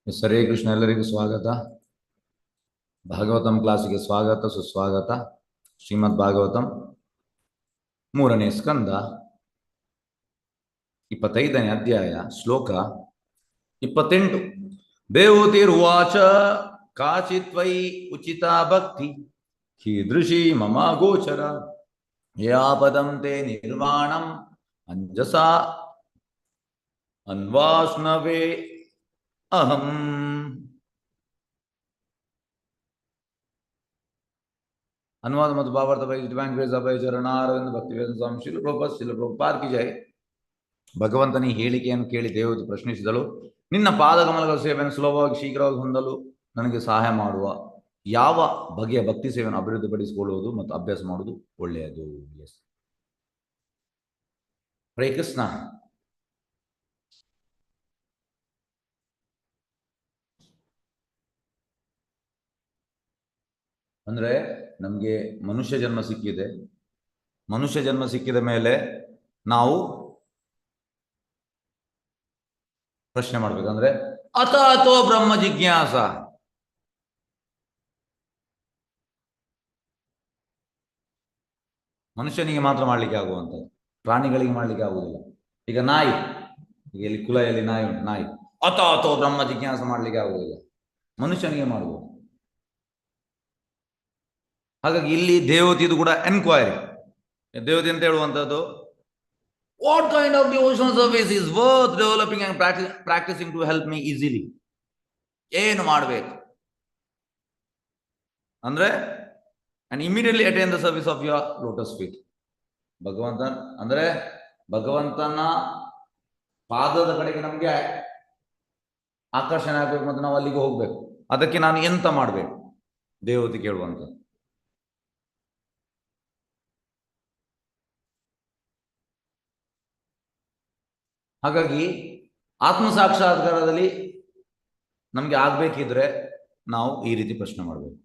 ಹರೇ ಕೃಷ್ಣ. ಎಲ್ಲರಿಗೂ ಸ್ವಾಗತ. ಭಾಗವತಂ ಕ್ಲಾಸಿಗೆ ಸ್ವಾಗತ, ಸುಸ್ವಾಗತ. ಶ್ರೀಮದ್ ಭಾಗವತಂ 3ನೇ ಸ್ಕಂದ 25ನೇ ಅಧ್ಯಾಯ ಶ್ಲೋಕ 28. ದೇವತಿರುವಾಚ ಕಾಚಿತ್ವೈ ಉಚಿತಾ ಭಕ್ತಿ ಕೀದೃಶಿ ಮಮ ಗೋಚರ ಯಾ ಪದಂ ತೇ ನಿರ್ವಾಣಂ ಅಂಜಸಾ ಅನ್ವಾಸ್ನವೇ ಅಹಂ. ಅನುವಾದ ಮತ್ತು ಭಾವಾರ್ಥ ಬೈ ಡಿವೈನ್ ಗ್ರೇಸ್ ಅಭಯ ಚರಣಾರವಿಂದ ಭಕ್ತಿವೇದ ಸ್ವಾಮಿ ಶಿಲ ಪ್ರಭುಪಾದ ಕಿ ಜೈ. ಭಗವಂತನ ಈ ಹೇಳಿಕೆಯನ್ನು ಕೇಳಿ ದೇವತೆ ಪ್ರಶ್ನಿಸಿದಳು, ನಿನ್ನ ಪಾದಕಮಲಗಳ ಸೇವೆಯನ್ನು ಸುಲಭವಾಗಿ ಶೀಘ್ರವಾಗಿ ಹೊಂದಲು ನನಗೆ ಸಹಾಯ ಮಾಡುವ ಯಾವ ಬಗೆಯ ಭಕ್ತಿ ಸೇವೆಯನ್ನು ಅಭಿವೃದ್ಧಿಪಡಿಸಿಕೊಳ್ಳುವುದು ಮತ್ತು ಅಭ್ಯಾಸ ಮಾಡುವುದು ಒಳ್ಳೆಯದು. ಎಸ್, ಹರೇ ಕೃಷ್ಣ. ಅಂದರೆ ನಮಗೆ ಮನುಷ್ಯ ಜನ್ಮ ಸಿಕ್ಕಿದೆ. ಮನುಷ್ಯ ಜನ್ಮ ಸಿಕ್ಕಿದ ಮೇಲೆ ನಾವು ಪ್ರಶ್ನೆ ಮಾಡ್ಬೇಕಂದ್ರೆ ಅಥಾತೋ ಬ್ರಹ್ಮ ಜಿಜ್ಞಾಸ. ಮನುಷ್ಯನಿಗೆ ಮಾತ್ರ ಮಾಡ್ಲಿಕ್ಕೆ ಆಗುವಂಥದ್ದು, ಪ್ರಾಣಿಗಳಿಗೆ ಮಾಡ್ಲಿಕ್ಕೆ ಆಗುವುದಿಲ್ಲ. ಈಗ ನಾಯಿ, ಈಗ ಇಲ್ಲಿ ಕುಲಯಲ್ಲಿ ನಾಯಿ ಉಂಟು, ನಾಯಿ ಅಥಾತೋ ಬ್ರಹ್ಮ ಜಿಜ್ಞಾಸ ಮಾಡ್ಲಿಕ್ಕೆ ಆಗುವುದಿಲ್ಲ, ಮನುಷ್ಯನಿಗೆ ಮಾಡ್ಬೋದು. ಹಾಗಾಗಿ ಇಲ್ಲಿ ದೇವತಿದು ಕೂಡ ಎನ್ಕ್ವೈರಿ. ದೇವತೆ ಅಂತ ಹೇಳುವಂಥದ್ದು, what kind of devotional service is worth developing and practising to help me easily. ಏನು ಮಾಡಬೇಕು ಅಂದ್ರೆ, and immediately attain the service of your lotus feet. ಭಗವಂತನ ಪಾದದ ಕಡೆಗೆ ನಮಗೆ ಆಕರ್ಷಣೆ ಆಗ್ಬೇಕು ಮತ್ತು ನಾವು ಅಲ್ಲಿಗೆ ಹೋಗ್ಬೇಕು. ಅದಕ್ಕೆ ನಾನು ಎಂತ ಮಾಡಬೇಕು? ದೇವತೆ ಕೇಳುವಂತ. ಹಾಗಾಗಿ ಆತ್ಮ ಸಾಕ್ಷಾತ್ಕಾರದಲ್ಲಿ ನಮಗೆ ಆಗ್ಬೇಕಿದ್ರೆ ನಾವು ಈ ರೀತಿ ಪ್ರಶ್ನೆ ಮಾಡಬೇಕು.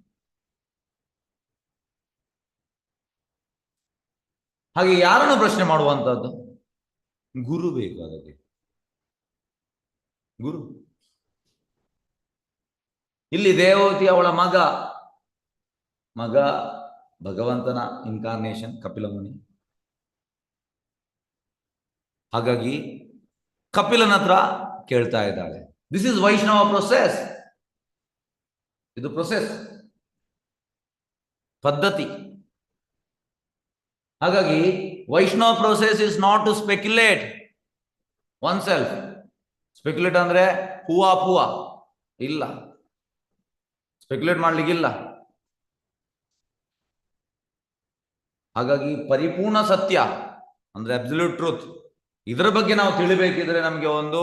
ಹಾಗೆ ಯಾರನ್ನು ಪ್ರಶ್ನೆ ಮಾಡುವಂತದ್ದು? ಗುರು ಬೇಕು. ಅದಕ್ಕೆ ಗುರು. ಇಲ್ಲಿ ದೇವತಿ ಅವಳ ಮಗ ಭಗವಂತನ ಇನ್ಕಾರ್ನೇಷನ್ ಕಪಿಲ ಮುನಿ. ಹಾಗಾಗಿ ಕಪಿಲನ ಹತ್ರ ಕೇಳ್ತಾ ಇದ್ದಾಳೆ. This is Vaishnava process. ಇದು ಪ್ರೊಸೆಸ್, ಪದ್ಧತಿ. ಹಾಗಾಗಿ Vaishnava process is not to speculate oneself. Speculate ಅಂದ್ರೆ ಹೂವ ಇಲ್ಲ, ಸ್ಪೆಕ್ಯುಲೇಟ್ ಮಾಡ್ಲಿಕ್ಕಿಲ್ಲ. ಹಾಗಾಗಿ ಪರಿಪೂರ್ಣ ಸತ್ಯ ಅಂದ್ರೆ ಅಬ್ಸಲ್ಯೂಟ್ ಟ್ರೂತ್, ಇದರ ಬಗ್ಗೆ ನಾವು ತಿಳಿಬೇಕಿದ್ರೆ ನಮಗೆ ಒಂದು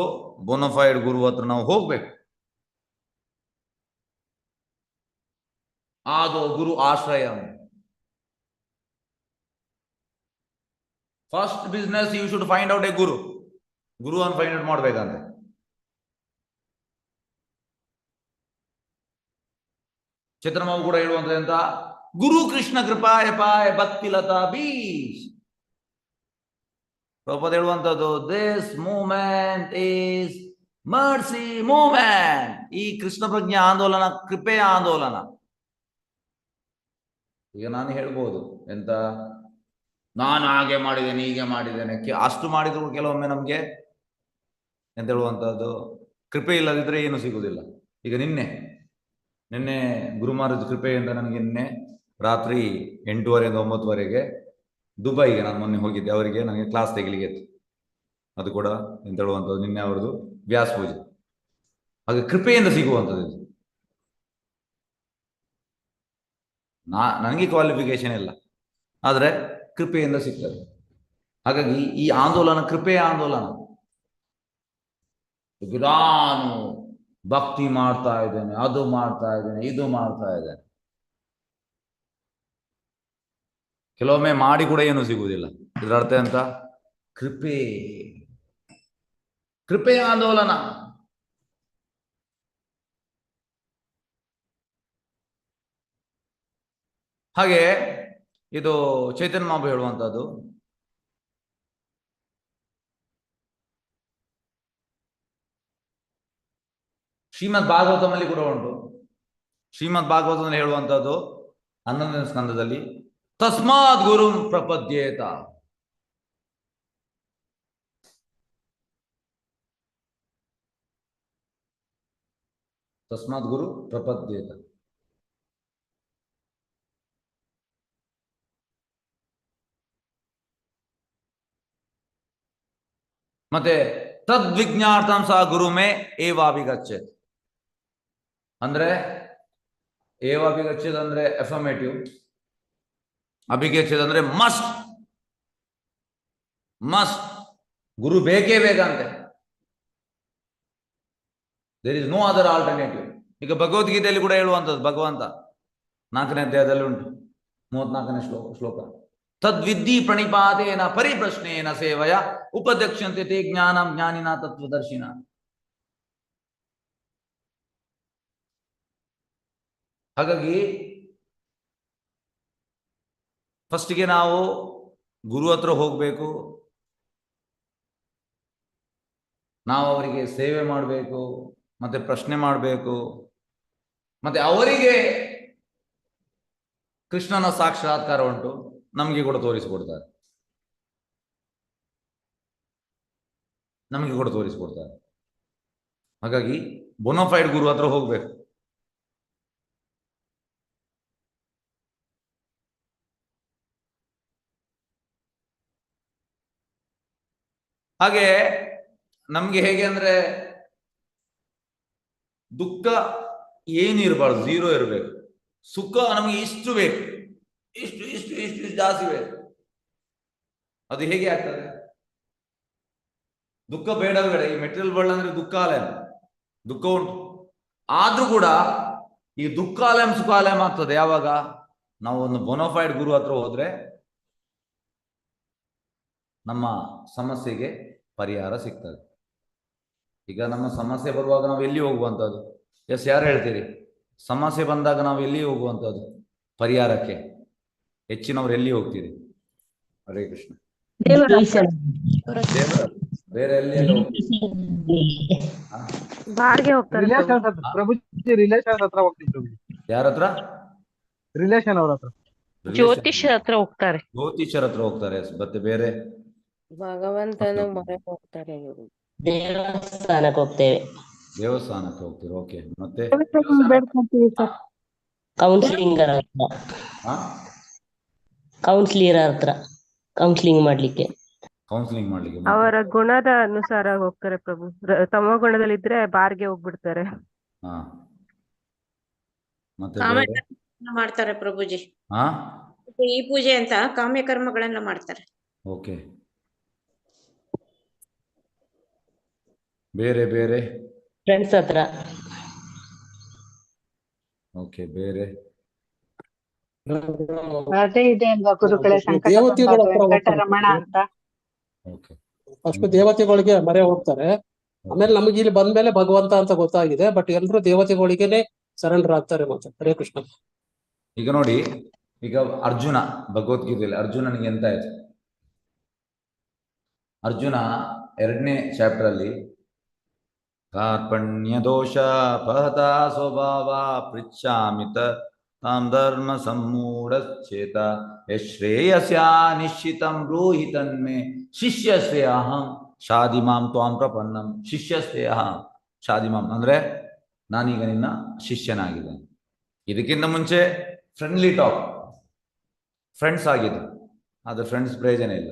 ಬೋನಫೈಡ್ ಗುರು ಹತ್ರ ನಾವು ಹೋಗ್ಬೇಕು. ಅದು ಗುರು ಆಶ್ರಯ. First business you should find out a guru. ಗುರುವನ್ನು ಫೈಂಡ್ ಔಟ್ ಮಾಡ್ಬೇಕಂತ. ಚಿತ್ರಮಾವು ಕೂಡ ಹೇಳುವಂತ ಎಂತ, ಗುರು ಕೃಷ್ಣ ಕೃಪಾಯ ಪಾಯ ಭಕ್ತಿ ಲತಾ ಬೀಜ್. ಪ್ರಭುಪಾದ ಹೇಳುವಂತದ್ದು, this movement is mercy movement. ಈ ಕೃಷ್ಣ ಪ್ರಜ್ಞೆ ಆಂದೋಲನ ಕೃಪೆಯ ಆಂದೋಲನ. ಈಗ ನಾನು ಹೇಳ್ಬೋದು ಎಂತ, ನಾನು ಹಾಗೆ ಮಾಡಿದ್ದೇನೆ ಹೀಗೆ ಮಾಡಿದ್ದೇನೆ. ಅಷ್ಟು ಮಾಡಿದ್ರು ಕೆಲವೊಮ್ಮೆ ನಮ್ಗೆ ಎಂತ ಹೇಳುವಂತದ್ದು, ಕೃಪೆ ಇಲ್ಲದಿದ್ರೆ ಏನು ಸಿಗುವುದಿಲ್ಲ. ಈಗ ನಿನ್ನೆ ಗುರುಮಾರದ ಕೃಪೆಯಿಂದ ನನಗೆ ನಿನ್ನೆ ರಾತ್ರಿ 8:30 ಇಂದ 9:00ವರೆಗೆ ದುಬೈಗೆ ನಾನು ಮೊನ್ನೆ ಹೋಗಿದ್ದೆ. ಅವರಿಗೆ ನನಗೆ ಕ್ಲಾಸ್ ತೆಗಿಲಿಕ್ಕೆ ಇತ್ತು. ಅದು ಕೂಡ ಎಂತ ಹೇಳುವಂಥದ್ದು, ನಿನ್ನೆ ಅವರದು ವ್ಯಾಸ ಪೂಜೆ. ಹಾಗೆ ಕೃಪೆಯಿಂದ ಸಿಗುವಂಥದ್ದು ಇದು. ನನಗೆ ಕ್ವಾಲಿಫಿಕೇಶನ್ ಇಲ್ಲ, ಆದರೆ ಕೃಪೆಯಿಂದ ಸಿಗ್ತದೆ. ಹಾಗಾಗಿ ಈ ಆಂದೋಲನ ಕೃಪೆಯ ಆಂದೋಲನ. ನಾನು ಭಕ್ತಿ ಮಾಡ್ತಾ ಇದ್ದೇನೆ, ಅದು ಮಾಡ್ತಾ ಇದ್ದೇನೆ, ಇದು ಮಾಡ್ತಾ ಇದ್ದೇನೆ. ಕೆಲವೊಮ್ಮೆ ಮಾಡಿ ಕೂಡ ಏನು ಸಿಗುವುದಿಲ್ಲ. ಇದರ ಅರ್ಥ ಎಂತ? ಕೃಪೆಯ ಆಂದೋಲನ. ಹಾಗೆ ಇದು ಚೈತನ್ಯ ಮಹಾಪ್ರಭು ಹೇಳುವಂತದ್ದು, ಶ್ರೀಮದ್ ಭಾಗವತಮಲ್ಲಿ ಕೂಡ ಉಂಟು. ಶ್ರೀಮದ್ ಭಾಗವತದಲ್ಲಿ ಹೇಳುವಂತಹದ್ದು 11ನೇ ಸ್ಕಂದದಲ್ಲಿ ತಸ್ಮಾತ್ ಗುರು ಪ್ರಪದ್ಯೇತ. ತಸ್ಮಾತ್ ಗುರು ಪ್ರಪದ್ಯೇತ. ಮತ್ತೆ ತದ್ವಿಜ್ಞಾರ್ಥಂ ಸಹ ಗುರುಮೇ ಏವಾಭಿಗಚ್ಚೇತ್. ಅಂದ್ರೆ ಏವಾಭಿಗಚ್ಚೇತ್ ಅಂದ್ರೆ ಅಫರ್ಮೇಟಿವ್, ಅಭಿಗಚ್ಚೇತ್ ಅಂದ್ರೆ ಮಸ್ಟ್. ಮಸ್ಟ್, ಗುರು ಬೇಕೇ ಬೇಕಂತೆ. There is no other alternative. ಈಗ ಭಗವದ್ಗೀತೆಯಲ್ಲಿ ಕೂಡ ಹೇಳುವಂಥದ್ದು ಭಗವಂತ 4ನೇ ಅಧ್ಯಾಯದಲ್ಲಿ ಉಂಟು, 34ನೇ ಶ್ಲೋಕ. ತದ್ವಿದ್ಧಿ ಪ್ರಣಿಪಾತೇನ ಪರಿಪ್ರಶ್ನೇನ ಸೇವಯ ಉಪದಕ್ಷ್ಯಂತೆ ತೇ ಜ್ಞಾನಂ ಜ್ಞಾನಿನ ತತ್ವದರ್ಶಿನ. ಹಾಗಾಗಿ ಫಸ್ಟ್ಗೆ ನಾವು ಗುರು ಹತ್ರ ಹೋಗಬೇಕು, ನಾವು ಅವರಿಗೆ ಸೇವೆ ಮಾಡಬೇಕು, ಮತ್ತೆ ಪ್ರಶ್ನೆ ಮಾಡಬೇಕು, ಮತ್ತೆ ಅವರಿಗೆ ಕೃಷ್ಣನ ಸಾಕ್ಷಾತ್ಕಾರ ಉಂಟು, ನಮಗೆ ಕೂಡ ತೋರಿಸಿಕೊಡ್ತಾರೆ, ನಮಗೆ ಕೂಡ ತೋರಿಸಿಕೊಡ್ತಾರೆ. ಹಾಗಾಗಿ ಬೋನೋಫೈಡ್ ಗುರು ಹತ್ರ ಹೋಗ್ಬೇಕು. ಹಾಗೆ ನಮ್ಗೆ ಹೇಗೆ ಅಂದ್ರೆ ದುಃಖ ಏನಿರಬಾರ್ದು, ಝೀರೋ ಇರಬೇಕು. ಸುಖ ನಮಗೆ ಇಷ್ಟು ಬೇಕು, ಇಷ್ಟು ಇಷ್ಟು ಇಷ್ಟು ಇಷ್ಟು ಜಾಸ್ತಿ ಬೇಕು. ಅದು ಹೇಗೆ ಆಗ್ತದೆ? ದುಃಖ ಬೇಡ ಬೇಡ. ಈ ಮೆಟೀರಿಯಲ್ ವರ್ಲ್ಡ್ ಅಂದ್ರೆ ದುಃಖಾಲಯ, ದುಃಖ ಉಂಟು. ಆದ್ರೂ ಕೂಡ ಈ ದುಃಖಾಲಯಂ ಸುಖಾಲಯಂ ಆಗ್ತದೆ ಯಾವಾಗ ನಾವು ಒಂದು ಬೋನೋಫೈಡ್ ಗುರು ಹತ್ರ ಹೋದ್ರೆ ನಮ್ಮ ಸಮಸ್ಯೆಗೆ ಪರಿಹಾರ ಸಿಗ್ತದೆ. ಈಗ ನಮ್ಮ ಸಮಸ್ಯೆ ಬರುವಾಗ ನಾವು ಎಲ್ಲಿ ಹೋಗುವಂಥದ್ದು? ಎಸ್, ಯಾರು ಹೇಳ್ತೀರಿ? ಸಮಸ್ಯೆ ಬಂದಾಗ ನಾವು ಎಲ್ಲಿ ಹೋಗುವಂಥದ್ದು ಪರಿಹಾರಕ್ಕೆ? ಹೆಚ್ಚಿನವ್ರು ಎಲ್ಲಿ ಹೋಗ್ತೀರಿ? ಹರೇ ಕೃಷ್ಣ. ಬೇರೆ ಎಲ್ಲಿ ಬಾರ್ಗೆ ಹೋಗ್ತಾರೆ ಪ್ರಭುಜಿ. ರಿಲೇಷನ್ ಹತ್ರ ಹೋಗ್ತಿದ್ರು. ಯಾರ ಹತ್ರ? ರಿಲೇಷನ್ ಅವ್ರ ಹತ್ರ, ಜ್ಯೋತಿಷ್ಯರ ಹತ್ರ ಹೋಗ್ತಾರೆ. ಜ್ಯೋತಿಷ್ಯರ ಹತ್ರ ಹೋಗ್ತಾರೆ. ಮತ್ತೆ ಬೇರೆ ಭಗವಂತನ ಮೊರೆ ಹೋಗ್ತಾರೆ ಇವರು. ದೇವಸ್ಥಾನಕ್ಕೆ ಹೋಗ್ತೇವೆ. ದೇವಸ್ಥಾನಕ್ಕೆ ಹೋಗ್ತೀರಿ. ಓಕೆ. ಮತ್ತೆ ಕೌನ್ಸಿಲಿಂಗ್ ಕೌನ್ಸಿಲರ್ ಹತ್ರ ಕೌನ್ಸಿಲಿಂಗ್ ಮಾಡ್ಲಿಕ್ಕೆ. ಕೌನ್ಸಿಲಿಂಗ್ ಮಾಡ್ಲಿಕ್ಕೆ ಅವರ ಗುಣದ ಅನುಸಾರ ಹೋಗ್ತಾರೆ ಪ್ರಭು. ತಮ್ಮ ಗುಣದಲ್ಲಿದ್ರೆ ಬಾರ್ಗೆ ಹೋಗ್ಬಿಡ್ತಾರೆ. ಹಾ, ಮತ್ತೆ ಕಾಮ್ಯಕರ್ಮ ಮಾಡ್ತಾರೆ ಪ್ರಭುಜಿ. ಹಾ, ಈ ಪೂಜೆ ಅಂತ ಕಾಮ್ಯ ಕರ್ಮಗಳನ್ನ ಮಾಡ್ತಾರೆ. ಓಕೆ. ಬೇರೆ ಬೇರೆ ಫ್ರೆಂಡ್ಸ್ ಹತ್ರ. ಓಕೆ. ಬೇರೆ ಅದೇ ಇದೆ ಅಲ್ವಾ ಗುರುಗಳೇ, ವೆಂಕಟರಮಣ ಅಂತ. ಓಕೆ. ಫಸ್ಟ್ ದೇವತೆಗಳಿಗೆ ಮರೆ ಹೋಗ್ತಾರೆ, ಆಮೇಲೆ ನಮಗೆ ಇಲ್ಲಿ ಬಂದ್ಮೇಲೆ ಭಗವಂತ ಅಂತ ಗೊತ್ತಾಗಿದೆ. ಬಟ್ ಎಲ್ರು ದೇವತೆಗಳಿಗೆನೆ ಸರೆಂಡರ್ ಆಗ್ತಾರೆ. ಮತ್ತೆ ಹರೇ ಕೃಷ್ಣ. ಈಗ ನೋಡಿ, ಈಗ ಅರ್ಜುನ ಭಗವದ್ಗೀತೆಯಲ್ಲಿ ಅರ್ಜುನನಿಗೆ ಎಂತ ಆಯ್ತು? ಅರ್ಜುನ 2ನೇ ಚಾಪ್ಟರ್ ಅಲ್ಲಿ ಕಾರ್ಪಣ್ಯ ದೋಷ ಪಹತ ಸ್ವಭಾವ ಪೃಚ್ಛಾಮಿತ ತಾಂ ಧರ್ಮ ಸಮ್ಮೂಢಚೇತ ಯಶ್ರೇಯಸ್ಯ ನಿಶ್ಚಿತಂ ಬ್ರೂಹಿ ತನ್ಮೇ ಶಿಷ್ಯಸ್ಯಹಂ ಶಾದಿಮಾಂ ತ್ವಾಂ ಪ್ರಪನ್ನಂ. ಶಿಷ್ಯಸ್ಯಹಂ ಶಾದಿಮಾಂ ಅಂದ್ರೆ ನಾನೀಗ ನಿನ್ನ ಶಿಷ್ಯನಾಗಿದ್ದೇನೆ. ಇದಕ್ಕಿಂತ ಮುಂಚೆ ಫ್ರೆಂಡ್ಲಿ ಟಾಕ್, ಫ್ರೆಂಡ್ಸ್ ಆಗಿದ್ದು, ಆದರೆ ಫ್ರೆಂಡ್ಸ್ ಪ್ರಯೋಜನ ಇಲ್ಲ.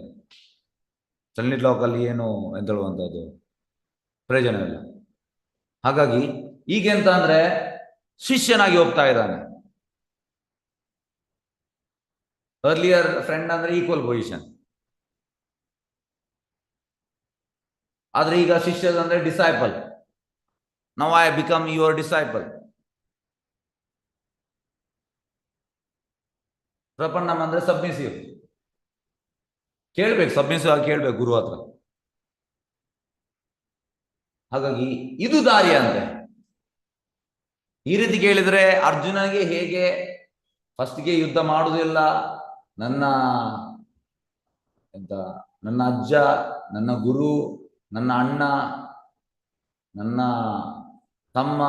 ಫ್ರೆಂಡ್ಲಿ ಟಾಕಲ್ಲಿ ಏನು ಎಂತ ಹೇಳುವಂಥದ್ದು ಪ್ರಯೋಜನ ಇಲ್ಲ. ಹಾಗಾಗಿ ಈಗೆಂತ ಅಂದ್ರೆ ಶಿಷ್ಯನಾಗಿ ಹೋಗ್ತಾ ಇದ್ದಾನೆ. ಅರ್ಲಿಯರ್ ಫ್ರೆಂಡ್ ಅಂದ್ರೆ ಈಕ್ವಲ್ ಪೊಸಿಷನ್, ಆದ್ರೆ ಈಗ ಶಿಷ್ಯ ಅಂದ್ರೆ disciple. Now I become your disciple. ಪ್ರಪನ್ನಂ ಅಂದ್ರೆ ಸಬ್ಮಿಸಿವ್. ಕೇಳ್ಬೇಕು, ಸಬ್ಮಿಸಿವ್ ಆಗಿ ಕೇಳ್ಬೇಕು ಗುರು ಹತ್ರ. ಹಾಗಾಗಿ ಇದು ದಾರಿ ಅಂತೆ. ಈ ರೀತಿ ಕೇಳಿದ್ರೆ ಅರ್ಜುನನಿಗೆ ಹೇಗೆ ಫಸ್ಟ್ಗೆ ಯುದ್ಧ ಮಾಡುವುದಿಲ್ಲ, ನನ್ನ ಅಜ್ಜ, ನನ್ನ ಗುರು, ನನ್ನ ಅಣ್ಣ, ನನ್ನ ತಮ್ಮ,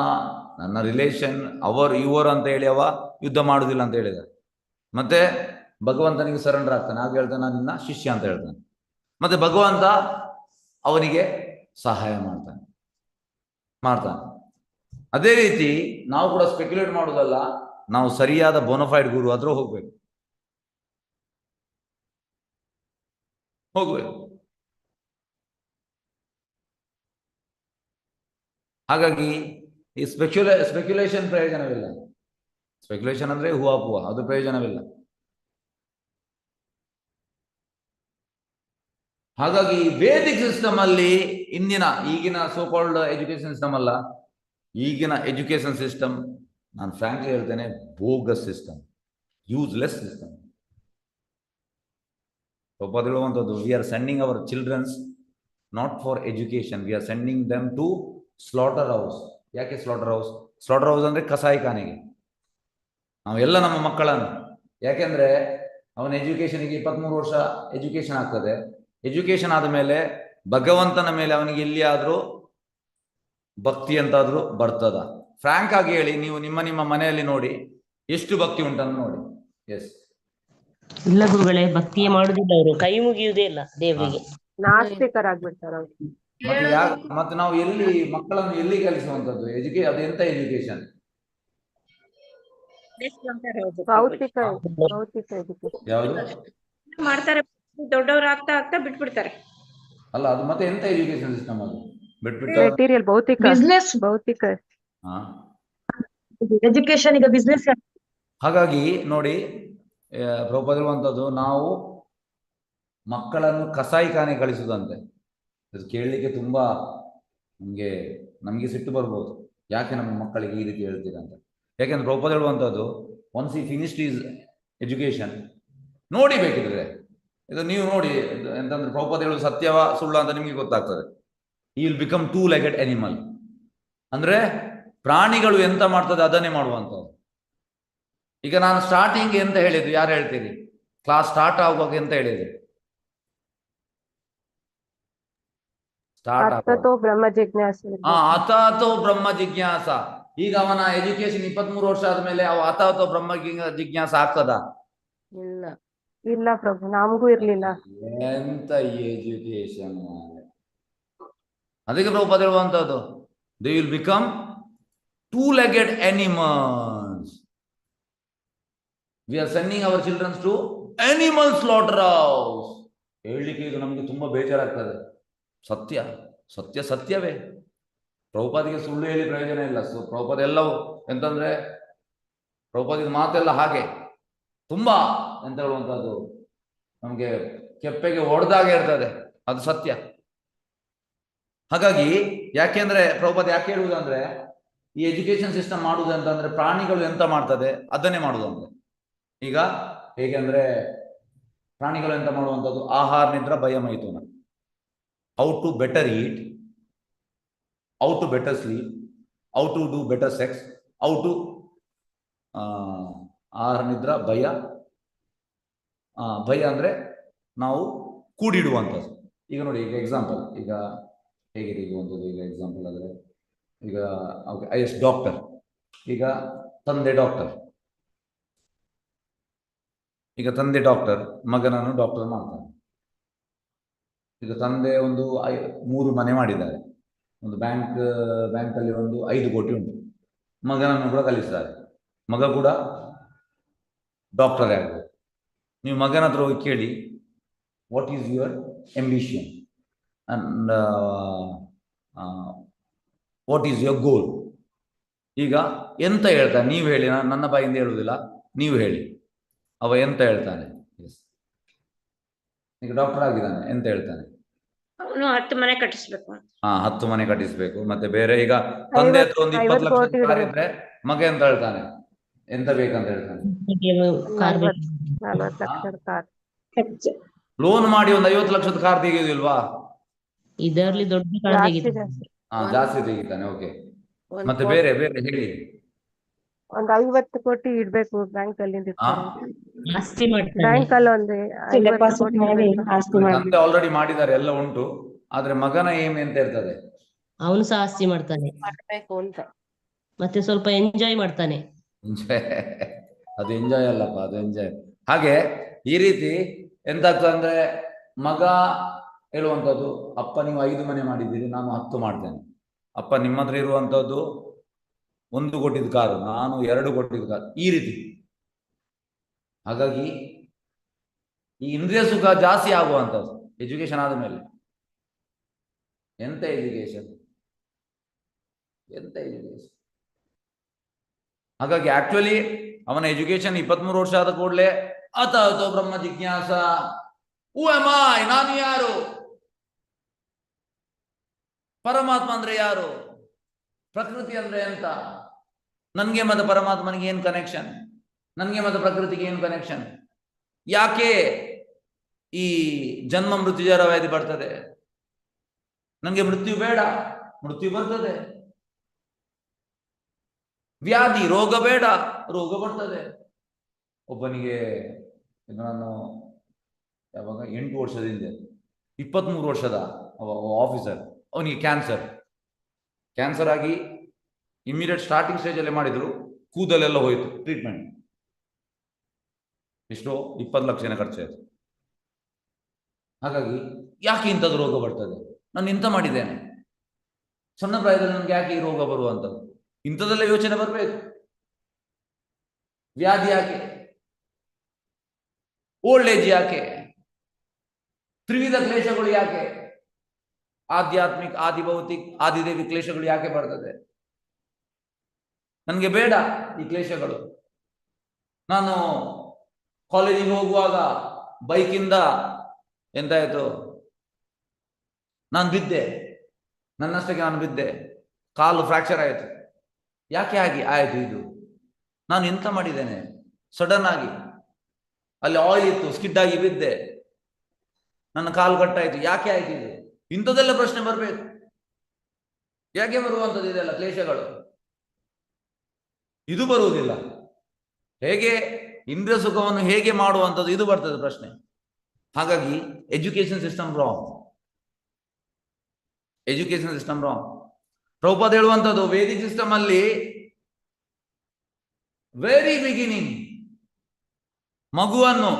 ನನ್ನ ರಿಲೇಷನ್, ಅವರು ಇವರು ಅಂತ ಹೇಳಿ ಅವ ಯುದ್ಧ ಮಾಡುದಿಲ್ಲ ಅಂತ ಹೇಳಿದ. ಮತ್ತೆ ಭಗವಂತನಿಗೆ ಸರೆಂಡರ್ ಆಗ್ತಾನೆ, ಆಗ ಹೇಳ್ತಾನೆ ನಾನು ನಿನ್ನ ಶಿಷ್ಯ ಅಂತ ಹೇಳ್ತಾನೆ. ಮತ್ತೆ ಭಗವಂತ ಅವನಿಗೆ ಸಹಾಯ ಮಾಡ್ತಾನೆ. ಅದೇ ರೀತಿ ನಾವು ಕೂಡ ಸ್ಪೆಕ್ಯುಲೇಟ್ ಮಾಡುವುದಲ್ಲ, ನಾವು ಸರಿಯಾದ ಬೋನಫೈಡ್ ಗುರು ಹತ್ರ ಹೋಗ್ಬೇಕು. ಹಾಗಾಗಿ ಈ ಸ್ಪೆಕ್ಯುಲೇಷನ್ ಪ್ರಯೋಜನವಿಲ್ಲ. ಸ್ಪೆಕ್ಯುಲೇಷನ್ ಅಂದ್ರೆ ಹೂವಾಪುವ, ಅದು ಪ್ರಯೋಜನವಿಲ್ಲ. ಹಾಗಾಗಿ ವೇದಿಕ್ ಸಿಸ್ಟಮ್ ಅಲ್ಲಿ ಈಗಿನ ಸೋಕಾಲ್ಡ್ ಎಜುಕೇಶನ್ ಸಿಸ್ಟಮ್ ಅಲ್ಲ, ಈಗಿನ ಎಜುಕೇಶನ್ ಸಿಸ್ಟಮ್ ನಾನು ಫ್ರಾಂಕ್ಲಿ ಹೇಳ್ತೇನೆ ಬೋಗಸ್ ಸಿಸ್ಟಮ್, ಯೂಸ್ಲೆಸ್ ಸಿಸ್ಟಮ್. ಹೇಳುವಂಥದ್ದು, we are sending our childrens not for education, we are sending them to slaughter house. ಯಾಕೆ ಸ್ಲಾಟರ್ ಹೌಸ್? ಸ್ಲಾಟರ್ ಹೌಸ್ ಅಂದ್ರೆ ಕಸಾಯಿಖಾನೆಗೆ ನಾವೆಲ್ಲ ನಮ್ಮ ಮಕ್ಕಳನ್ನು, ಯಾಕೆಂದ್ರೆ ಅವನ ಎಜುಕೇಶನ್ಗೆ 23 ವರ್ಷ ಎಜುಕೇಶನ್ ಆಗ್ತದೆ. ಎಜುಕೇಶನ್ ಆದ ಮೇಲೆ ಭಗವಂತನ ಮೇಲೆ ಅವನಿಗೆ ಎಲ್ಲಿಯಾದ್ರೂ ಭಕ್ತಿ ಅಂತಾದ್ರೂ ಬರ್ತದ? ಫ್ರಾಂಕ್ ಆಗಿ ಹೇಳಿ, ನೀವು ನಿಮ್ಮ ಮನೆಯಲ್ಲಿ ನೋಡಿ ಎಷ್ಟು ಭಕ್ತಿ ಉಂಟನ್ನು ನೋಡಿ. ಎಸ್, ಇಲ್ಲ ಗುರುಗಳೇ, ಭಕ್ತಿಯೇ ಮಾಡುದಿಲ್ಲ ಅವರು, ಕೈ ಮುಗಿಯುವುದೇ ಇಲ್ಲ ದೇವರಿಗೆ. ನಾಸ್ತಿಕರಾಗ್ಬಿಡ್ತಾರ ಅವ್ರು. ಮತ್ತೆ ನಾವು ಎಲ್ಲಿ ಮಕ್ಕಳನ್ನು ಎಲ್ಲಿ ಕಲಿಸುವಂತದ್ದು? ಅದೆಂತ ಎಜುಕೇಶನ್? ಭೌತಿಕ ಎಜುಕೇಶನ್ ಯಾವುದು ಮಾಡ್ತಾರೆ, ದೊಡ್ಡವ್ರು ಆಗ್ತಾ ಆಗ್ತಾ ಬಿಟ್ಬಿಡ್ತಾರೆ. ಅಲ್ಲ, ಅದು ಮತ್ತೆ ಎಂತ ಎಜುಕೇಶನ್ ಸಿಸ್ಟಮ್ ಅದು? ಬಿಟ್ಬಿಟ್ಟು ಮೆಟೀರಿಯಲ್ ಭೌತಿಕ ಎಜುಕೇಶನ್ ಈಗ ಬಿಸ್ನೆಸ್. ಹಾಗಾಗಿ ನೋಡಿ, ಪ್ರಭುಪಾದ ಹೇಳುವಂಥದ್ದು, ನಾವು ಮಕ್ಕಳನ್ನು ಕಸಾಯಿಖಾನೆ ಕಳಿಸುವುದಂತೆ. ಅದು ಕೇಳಲಿಕ್ಕೆ ತುಂಬಾ ನಮಗೆ ಸಿಟ್ಟು ಬರ್ಬೋದು, ಯಾಕೆ ನಮ್ಮ ಮಕ್ಕಳಿಗೆ ಈ ರೀತಿ ಹೇಳ್ತೀರಾ ಅಂತ. ಯಾಕೆಂದ್ರೆ ಪ್ರಭುಪಾದ ಹೇಳುವಂಥದ್ದು, ಒನ್ಸ್ ಈ ಫಿನಿಶ್ಡ್ ಈಸ್ ಎಜುಕೇಶನ್, ನೋಡಿ ಬೇಕಿದ್ರೆ ಇದು ನೀವು ನೋಡಿ ಎಂತಂದ್ರೆ ಪ್ರಭುಪಾದ ಹೇಳುವುದು ಸತ್ಯವ ಸುಳ್ಳ ಅಂತ ನಿಮಗೆ ಗೊತ್ತಾಗ್ತದೆ. ಈ ವಿಲ್ ಬಿಕಮ್ 2-legged animal. ಅಂದ್ರೆ ಪ್ರಾಣಿಗಳು ಎಂತ ಮಾಡ್ತದೆ ಅದನ್ನೇ ಮಾಡುವಂಥದ್ದು. ಈಗ ನಾನು ಸ್ಟಾರ್ಟಿಂಗ್ ಎಂತ ಹೇಳಿದ್ದು, ಯಾರು ಹೇಳ್ತೀರಿ? ಕ್ಲಾಸ್ ಸ್ಟಾರ್ಟ್ ಆಗುವಾಗ ಎಂತ ಹೇಳಿದ್ದು? ಅಥತೋ ಬ್ರಹ್ಮ ಜಿಜ್ಞಾಸ. ಅಥಾತೋ ಬ್ರಹ್ಮ ಜಿಜ್ಞಾಸ. ಈಗ ಅವನ ಎಜುಕೇಶನ್ 23 ವರ್ಷ ಆದ್ಮೇಲೆ ಅವ ಅಥಾತೋ ಬ್ರಹ್ಮ ಜಿಜ್ಞಾಸ ಆಗ್ತದ? ಇಲ್ಲ ಪ್ರಭು, ನಮಗೂ ಇರ್ಲಿಲ್ಲ. ಎಂತ ಎಜುಕೇಶನ್! ಅದಕ್ಕೆ ಪ್ರಭುಪಾದ ಹೇಳುವಂತದ್ದು, they will become 2-legged animals. We are sending our childrens to animal slaughterhouse. ಹೇಳಲಿಕ್ಕೆ ಇದು ನಮ್ಗೆ ತುಂಬಾ ಬೇಜಾರಾಗ್ತದೆ. ಸತ್ಯವೇ. ಪ್ರಭುಪಾದಿಗೆ ಸುಳ್ಳು ಹೇಳಿ ಪ್ರಯೋಜನ ಇಲ್ಲ. ಪ್ರಭುಪಾದ ಎಲ್ಲವೂ ಎಂತಂದ್ರೆ ಪ್ರಭುಪಾದಿನ ಮಾತೆಲ್ಲ ಹಾಗೆ ತುಂಬಾ ಎಂತ ಹೇಳುವಂತದ್ದು, ನಮ್ಗೆ ಕೆಪ್ಪೆಗೆ ಹೊಡೆದಾಗೆ ಇರ್ತದೆ, ಅದು ಸತ್ಯ. ಹಾಗಾಗಿ ಯಾಕೆಂದ್ರೆ ಪ್ರಭುಪಾದ ಯಾಕೆ ಹೇಳುವುದಂದ್ರೆ, ಈ ಎಜುಕೇಶನ್ ಸಿಸ್ಟಮ್ ಮಾಡುವುದು ಅಂತಂದ್ರೆ ಪ್ರಾಣಿಗಳು ಎಂತ ಮಾಡ್ತದೆ ಅದನ್ನೇ ಮಾಡುವುದಂದ್ರೆ. ಈಗ ಹೇಗೆ ಅಂದ್ರೆ ಪ್ರಾಣಿಗಳು ಎಂತ ಮಾಡುವಂಥದ್ದು, ಆಹಾರ ನಿದ್ರ ಭಯ ಮೈಥುನ, how to better eat, how to better sleep, how to do better sex, how to ಆಹಾರ ನಿದ್ರ ಭಯ ಅಂದ್ರೆ ನಾವು ಕೂಡಿಡುವಂಥದ್ದು. ಈಗ ನೋಡಿ, ಈಗ ಎಕ್ಸಾಂಪಲ್, ಈಗ ಹೇಗಿದೆ ಇರುವಂಥದ್ದು, ಈಗ ಎಕ್ಸಾಂಪಲ್ ಆದರೆ ಈಗ ಡಾಕ್ಟರ್, ಈಗ ತಂದೆ ಡಾಕ್ಟರ್ ಮಗನನ್ನು ಡಾಕ್ಟರ್ ಮಾಡ್ತಾನೆ. ಈಗ ತಂದೆ ಒಂದು 3 ಮನೆ ಮಾಡಿದ್ದಾರೆ, ಒಂದು ಬ್ಯಾಂಕಲ್ಲಿ ಒಂದು 5 ಕೋಟಿ ಉಂಟು. ಮಗನನ್ನು ಕೂಡ ಕಲಿಸ್ತಾರೆ, ಮಗ ಕೂಡ ಡಾಕ್ಟರೇ ಆಗ್ಬೋದು. ನೀವು ಮಗನ ಹತ್ರ ಹೋಗಿ ಕೇಳಿ, what is your ambition and what is your goal? ಈಗ ಎಂತ ಹೇಳ್ತಾನೆ ನೀವು ಹೇಳಿ, ನನ್ನ ಬಾಯಿಂದ ಹೇಳುವುದಿಲ್ಲ, ನೀವು ಹೇಳಿ. ಅವ ಎಂತ ಹೇಳ್ತಾನೆ? ಈಗ ಡಾಕ್ಟರ್ ಆಗಿದ್ದಾನೆ, ಎಂತ ಹೇಳ್ತಾನೆ? ಅವನು 10 ಮನೆ ಕಟ್ಟಿಸ್ಬೇಕು. 10 ಮನೆ ಕಟ್ಟಿಸ್ಬೇಕು. ಮತ್ತೆ ಬೇರೆ ಈಗ ತಂದೆ ಹತ್ರ ಒಂದು 20 ಲಕ್ಷ ಕಾರ್ ಇದ್ರೆ ಮಗ ಎಂತ ಹೇಳ್ತಾನೆ? ಎಂತ ಬೇಕಂತ ಹೇಳ್ತಾನೆ? 40 ಲಕ್ಷದ ಕಾರ್. ಲೋನ್ ಮಾಡಿ ಒಂದು 50 ಲಕ್ಷದ ಕಾರ್ ತೆಗೆಯುವುದಿಲ್ವಾ? ಇದರಲ್ಲಿ ದೊಡ್ಡ ಜಾಸ್ತಿ ತೆಗಿತಾನೆ. ಓಕೆ, ಮತ್ತೆ ಬೇರೆ ಹೇಳಿ. ಒಂದು 50 ಕೋಟಿ ಇಡ್ಬೇಕು ಬ್ಯಾಂಕ್ ಅಲ್ಲಿ. ಆಸ್ತಿ ಮಾಡ್ತಾನೆ. ಬ್ಯಾಂಕ್ ಅಲ್ಲಿ ಒಂದು 50 ಕೋಟಿ ಆಲ್ರೆಡಿ ಮಾಡಿದ್ದಾರೆ, ಎಲ್ಲ ಉಂಟು. ಆದ್ರೆ ಮಗನ ಏಮ್ ಎಂತ ಇರ್ತದೆ? ಅವನು ಸಹ ಆಸ್ತಿ ಮಾಡ್ತಾನೆ, ಮಾಡ್ಬೇಕು ಅಂತ. ಮತ್ತೆ ಸ್ವಲ್ಪ ಎಂಜಾಯ್ ಮಾಡ್ತಾನೆ. ಎಂಜಾಯ್ ಅದು ಎಂಜಾಯ್ ಅಲ್ಲಪ್ಪ, ಅದು ಎಂಜಾಯ್. ಹಾಗೆ ಈ ರೀತಿ ಎಂತಾಗ್ತದೆ ಅಂದ್ರೆ, ಮಗ ಹೇಳುವಂಥದ್ದು, ಅಪ್ಪ ನೀವು 5 ಮನೆ ಮಾಡಿದ್ದೀರಿ, ನಾನು 10 ಮಾಡ್ತೇನೆ. ಅಪ್ಪ ನಿಮ್ಮ ಹತ್ರ ಇರುವಂಥದ್ದು 1 ಕೋಟಿದ ಕಾರು, ನಾನು 2 ಕೋಟಿದ ಕಾರು, ಈ ರೀತಿ. ಹಾಗಾಗಿ ಈ ಇಂದ್ರಿಯ ಸುಖ ಜಾಸ್ತಿ ಆಗುವಂಥದ್ದು ಎಜುಕೇಶನ್ ಆದ ಮೇಲೆ. ಎಂತ ಎಜುಕೇಶನ್, ಎಂತ ಎಜುಕೇಶನ್. ಹಾಗಾಗಿ ಆಕ್ಚುಲಿ ಅವನ ಎಜುಕೇಶನ್ 23 ವರ್ಷ ಆದ ಕೂಡಲೇ ಅಥೋ ಬ್ರಹ್ಮ ಜಿಜ್ಞಾಸ, ನಾನು ಯಾರು, ಪರಮಾತ್ಮ ಅಂದ್ರೆ ಯಾರು, ಪ್ರಕೃತಿ ಅಂದ್ರೆ ಎಂತ, ನನ್ಗೆ ಮತ್ತೆ ಪರಮಾತ್ಮನಿಗೆ ಏನ್ ಕನೆಕ್ಷನ್, ನನ್ಗೆ ಮತ್ತೆ ಪ್ರಕೃತಿಗೆ ಏನು ಕನೆಕ್ಷನ್, ಯಾಕೆ ಈ ಜನ್ಮ ಮೃತ್ಯು ಜರ ವ್ಯಾಧಿ ಬರ್ತದೆ, ನನಗೆ ಮೃತ್ಯು ಬೇಡ, ಮೃತ್ಯು ಬರ್ತದೆ. ವ್ಯಾಧಿ ರೋಗ ಬೇಡ, ರೋಗ ಬರ್ತದೆ. ಒಬ್ಬನಿಗೆ ನಾನು ಯಾವಾಗ 8 ವರ್ಷದಿಂದ 23 ವರ್ಷದ ಆಫೀಸರ್, ಅವನಿಗೆ ಕ್ಯಾನ್ಸರ್ ಆಗಿ ಇಮಿಡಿಯೇಟ್ ಸ್ಟಾರ್ಟಿಂಗ್ ಸ್ಟೇಜ್ ಅಲ್ಲಿ ಮಾಡಿದ್ರು, ಕೂದಲೆಲ್ಲ ಹೋಯ್ತು, ಟ್ರೀಟ್ಮೆಂಟ್ ಎಷ್ಟೋ 20 ಲಕ್ಷ ಖರ್ಚಾಯ್ತು. ಹಾಗಾಗಿ ಯಾಕೆ ಇಂಥದ್ದು ರೋಗ ಬರ್ತದೆ, ನಾನು ಇಂಥ ಮಾಡಿದ್ದೇನೆ, ಸಣ್ಣ ಪ್ರಾಯದಲ್ಲಿ ನನಗೆ ಯಾಕೆ ಈ ರೋಗ ಬರುವಂಥದ್ದು, ಇಂಥದ್ದೆಲ್ಲ ಯೋಚನೆ ಬರಬೇಕು. ವ್ಯಾಧಿ ಯಾಕೆ, ಓಲ್ಡ್ ಏಜ್ ಯಾಕೆ, ತ್ರಿವಿಧ ಕ್ಲೇಶಗಳು ಯಾಕೆ, ಆಧ್ಯಾತ್ಮಿಕ, ಆದಿಭೌತಿಕ, ಆದಿದೇವಿ ಕ್ಲೇಶಗಳು ಯಾಕೆ ಬರ್ತದೆ, ನನಗೆ ಬೇಡ ಈ ಕ್ಲೇಶಗಳು. ನಾನು ಕಾಲೇಜಿಗೆ ಹೋಗುವಾಗ ಬೈಕಿಂದ ಎಂತಾಯ್ತು, ನಾನು ಬಿದ್ದೆ, ನನ್ನಷ್ಟಕ್ಕೆ ನಾನು ಬಿದ್ದೆ, ಕಾಲು ಫ್ರಾಕ್ಚರ್ ಆಯಿತು. ಯಾಕೆ ಆಯಿತು ಇದು, ನಾನು ಎಂತ ಮಾಡಿದ್ದೇನೆ, ಸಡನ್ ಆಗಿ ಅಲ್ಲಿ ಆಯಿಲ್ ಇತ್ತು, ಸ್ಕಿಡ್ ಆಗಿ ಬಿದ್ದೆ, ನನ್ನ ಕಾಲು ಕಟ್ಟಾಯಿತು, ಯಾಕೆ ಆಯ್ತು ಇದು, ಇಂಥದ್ದೆಲ್ಲ ಪ್ರಶ್ನೆ ಬರಬೇಕು. ಯಾಕೆ ಬರುವಂಥದ್ದು ಇದೆಲ್ಲ ಕ್ಲೇಶಗಳು, ಇದು ಬರುವುದಿಲ್ಲ. ಹೇಗೆ ಇಂದ್ರಿಯ ಸುಖವನ್ನು ಹೇಗೆ ಮಾಡುವಂಥದ್ದು, ಇದು ಬರ್ತದೆ ಪ್ರಶ್ನೆ. ಹಾಗಾಗಿ education system wrong, education system wrong. Prabhupada ಹೇಳುವಂಥದ್ದು, ವೇದಿಕ್ ಸಿಸ್ಟಮ್ ಅಲ್ಲಿ ವೆರಿ ಬಿಗಿನಿಂಗ್ ಮಗುವನ್ನು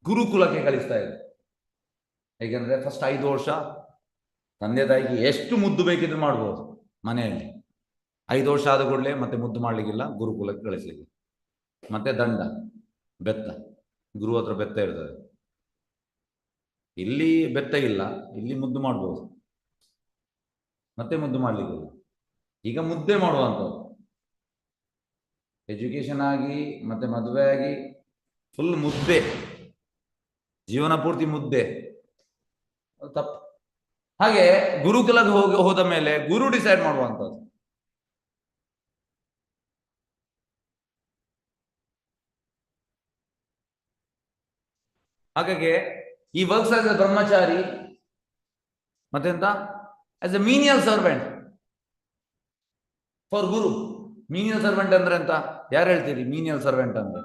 ಗುರುಕುಲಕ್ಕೆ ಕಳಿಸ್ತಾ ಇದೆ. ಹೇಗೆಂದ್ರೆ ಫಸ್ಟ್ 5 ವರ್ಷ ತಂದೆ ತಾಯಿಗೆ ಎಷ್ಟು ಮುದ್ದು ಬೇಕಿದ್ರು ಮಾಡ್ಬೋದು ಮನೆಯಲ್ಲಿ. 5 ವರ್ಷ ಆದ ಕೂಡಲೇ ಮತ್ತೆ ಮುದ್ದು ಮಾಡ್ಲಿಕ್ಕಿಲ್ಲ, ಗುರುಕುಲಕ್ಕೆ ಕಳಿಸ್ಲಿಕ್ಕೆ. ಮತ್ತೆ ದಂಡ, ಬೆತ್ತ, ಗುರು ಹತ್ರ ಬೆತ್ತ ಇರ್ತದೆ. ಇಲ್ಲಿ ಬೆತ್ತ ಇಲ್ಲ, ಇಲ್ಲಿ ಮುದ್ದು ಮಾಡ್ಬೋದು, ಮತ್ತೆ ಮುದ್ದು ಮಾಡ್ಲಿಕ್ಕಿಲ್ಲ. ಈಗ ಮುದ್ದೆ ಮಾಡುವಂಥದ್ದು ಎಜುಕೇಶನ್ ಆಗಿ ಮತ್ತೆ ಮದುವೆ ಆಗಿ ಫುಲ್ ಮುದ್ದೆ, ಜೀವನ ಪೂರ್ತಿ ಮುದ್ದೆ, ತಪ್ಪು. ಹಾಗೆ ಗುರುಕುಲಕ್ಕೆ ಹೋದ ಮೇಲೆ ಗುರು ಡಿಸೈಡ್ ಮಾಡುವಂಥದ್ದು. ಹಾಗಾಗಿ ಈ ವರ್ಕ್ಸ್ ಆಸ್ ಎ ಬ್ರಹ್ಮಚಾರಿ ಮತ್ತೆಂತ as a menial servant for guru. Menial servant ಅಂದ್ರೆ ಅಂತ ಯಾರು ಹೇಳ್ತೀರಿ? ಮೀನಿಯಲ್ ಸರ್ವೆಂಟ್ ಅಂದ್ರೆ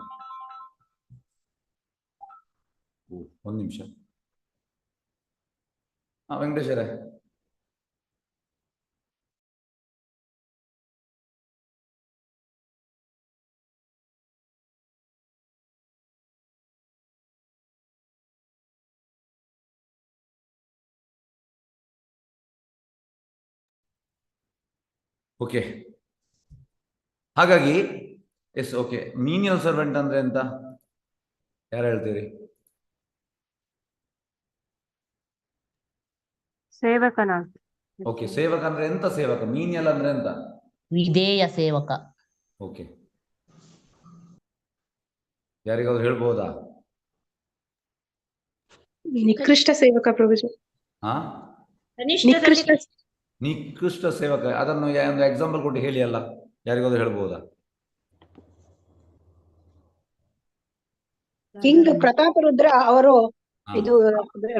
1 ನಿಮಿಷ. ವೆಂಕಟೇಶ್ವರ, ಓಕೆ. ಹಾಗಾಗಿ ಎಸ್, ಓಕೆ, ಮೀನಿಯಲ್ ಸರ್ವೆಂಟ್ ಅಂದ್ರೆ ಎಂತ ಯಾರು ಹೇಳ್ತೀರಿ? ಸೇವಕನ. ಓಕೆ, ಸೇವಕ ಅಂದ್ರೆ ಎಂತ ಸೇವಕ? ಮೀನಿಯಲ್ ಅಂದ್ರೆ ಎಂತ? ವಿಧೇಯ ಸೇವಕ. ಓಕೆ, ಯಾರಿಗಾದ್ರು ಹೇಳ್ಬೋದಾ? ನಿಕೃಷ್ಟ ಸೇವಕ ಪ್ರಭುಜಿ. ಹಾ, ನಿಕೃಷ್ಟ ಸೇವಕ, ಅದನ್ನು ಒಂದು ಎಕ್ಸಾಂಪಲ್ ಕೊಟ್ಟು ಹೇಳಿ ಅಲ್ಲ, ಯಾರಿಗಾದ್ರು ಹೇಳ್ಬೋದಾ? ಕಿಂಗ್ ಪ್ರತಾಪರುದ್ರ ಅವರು ಇದು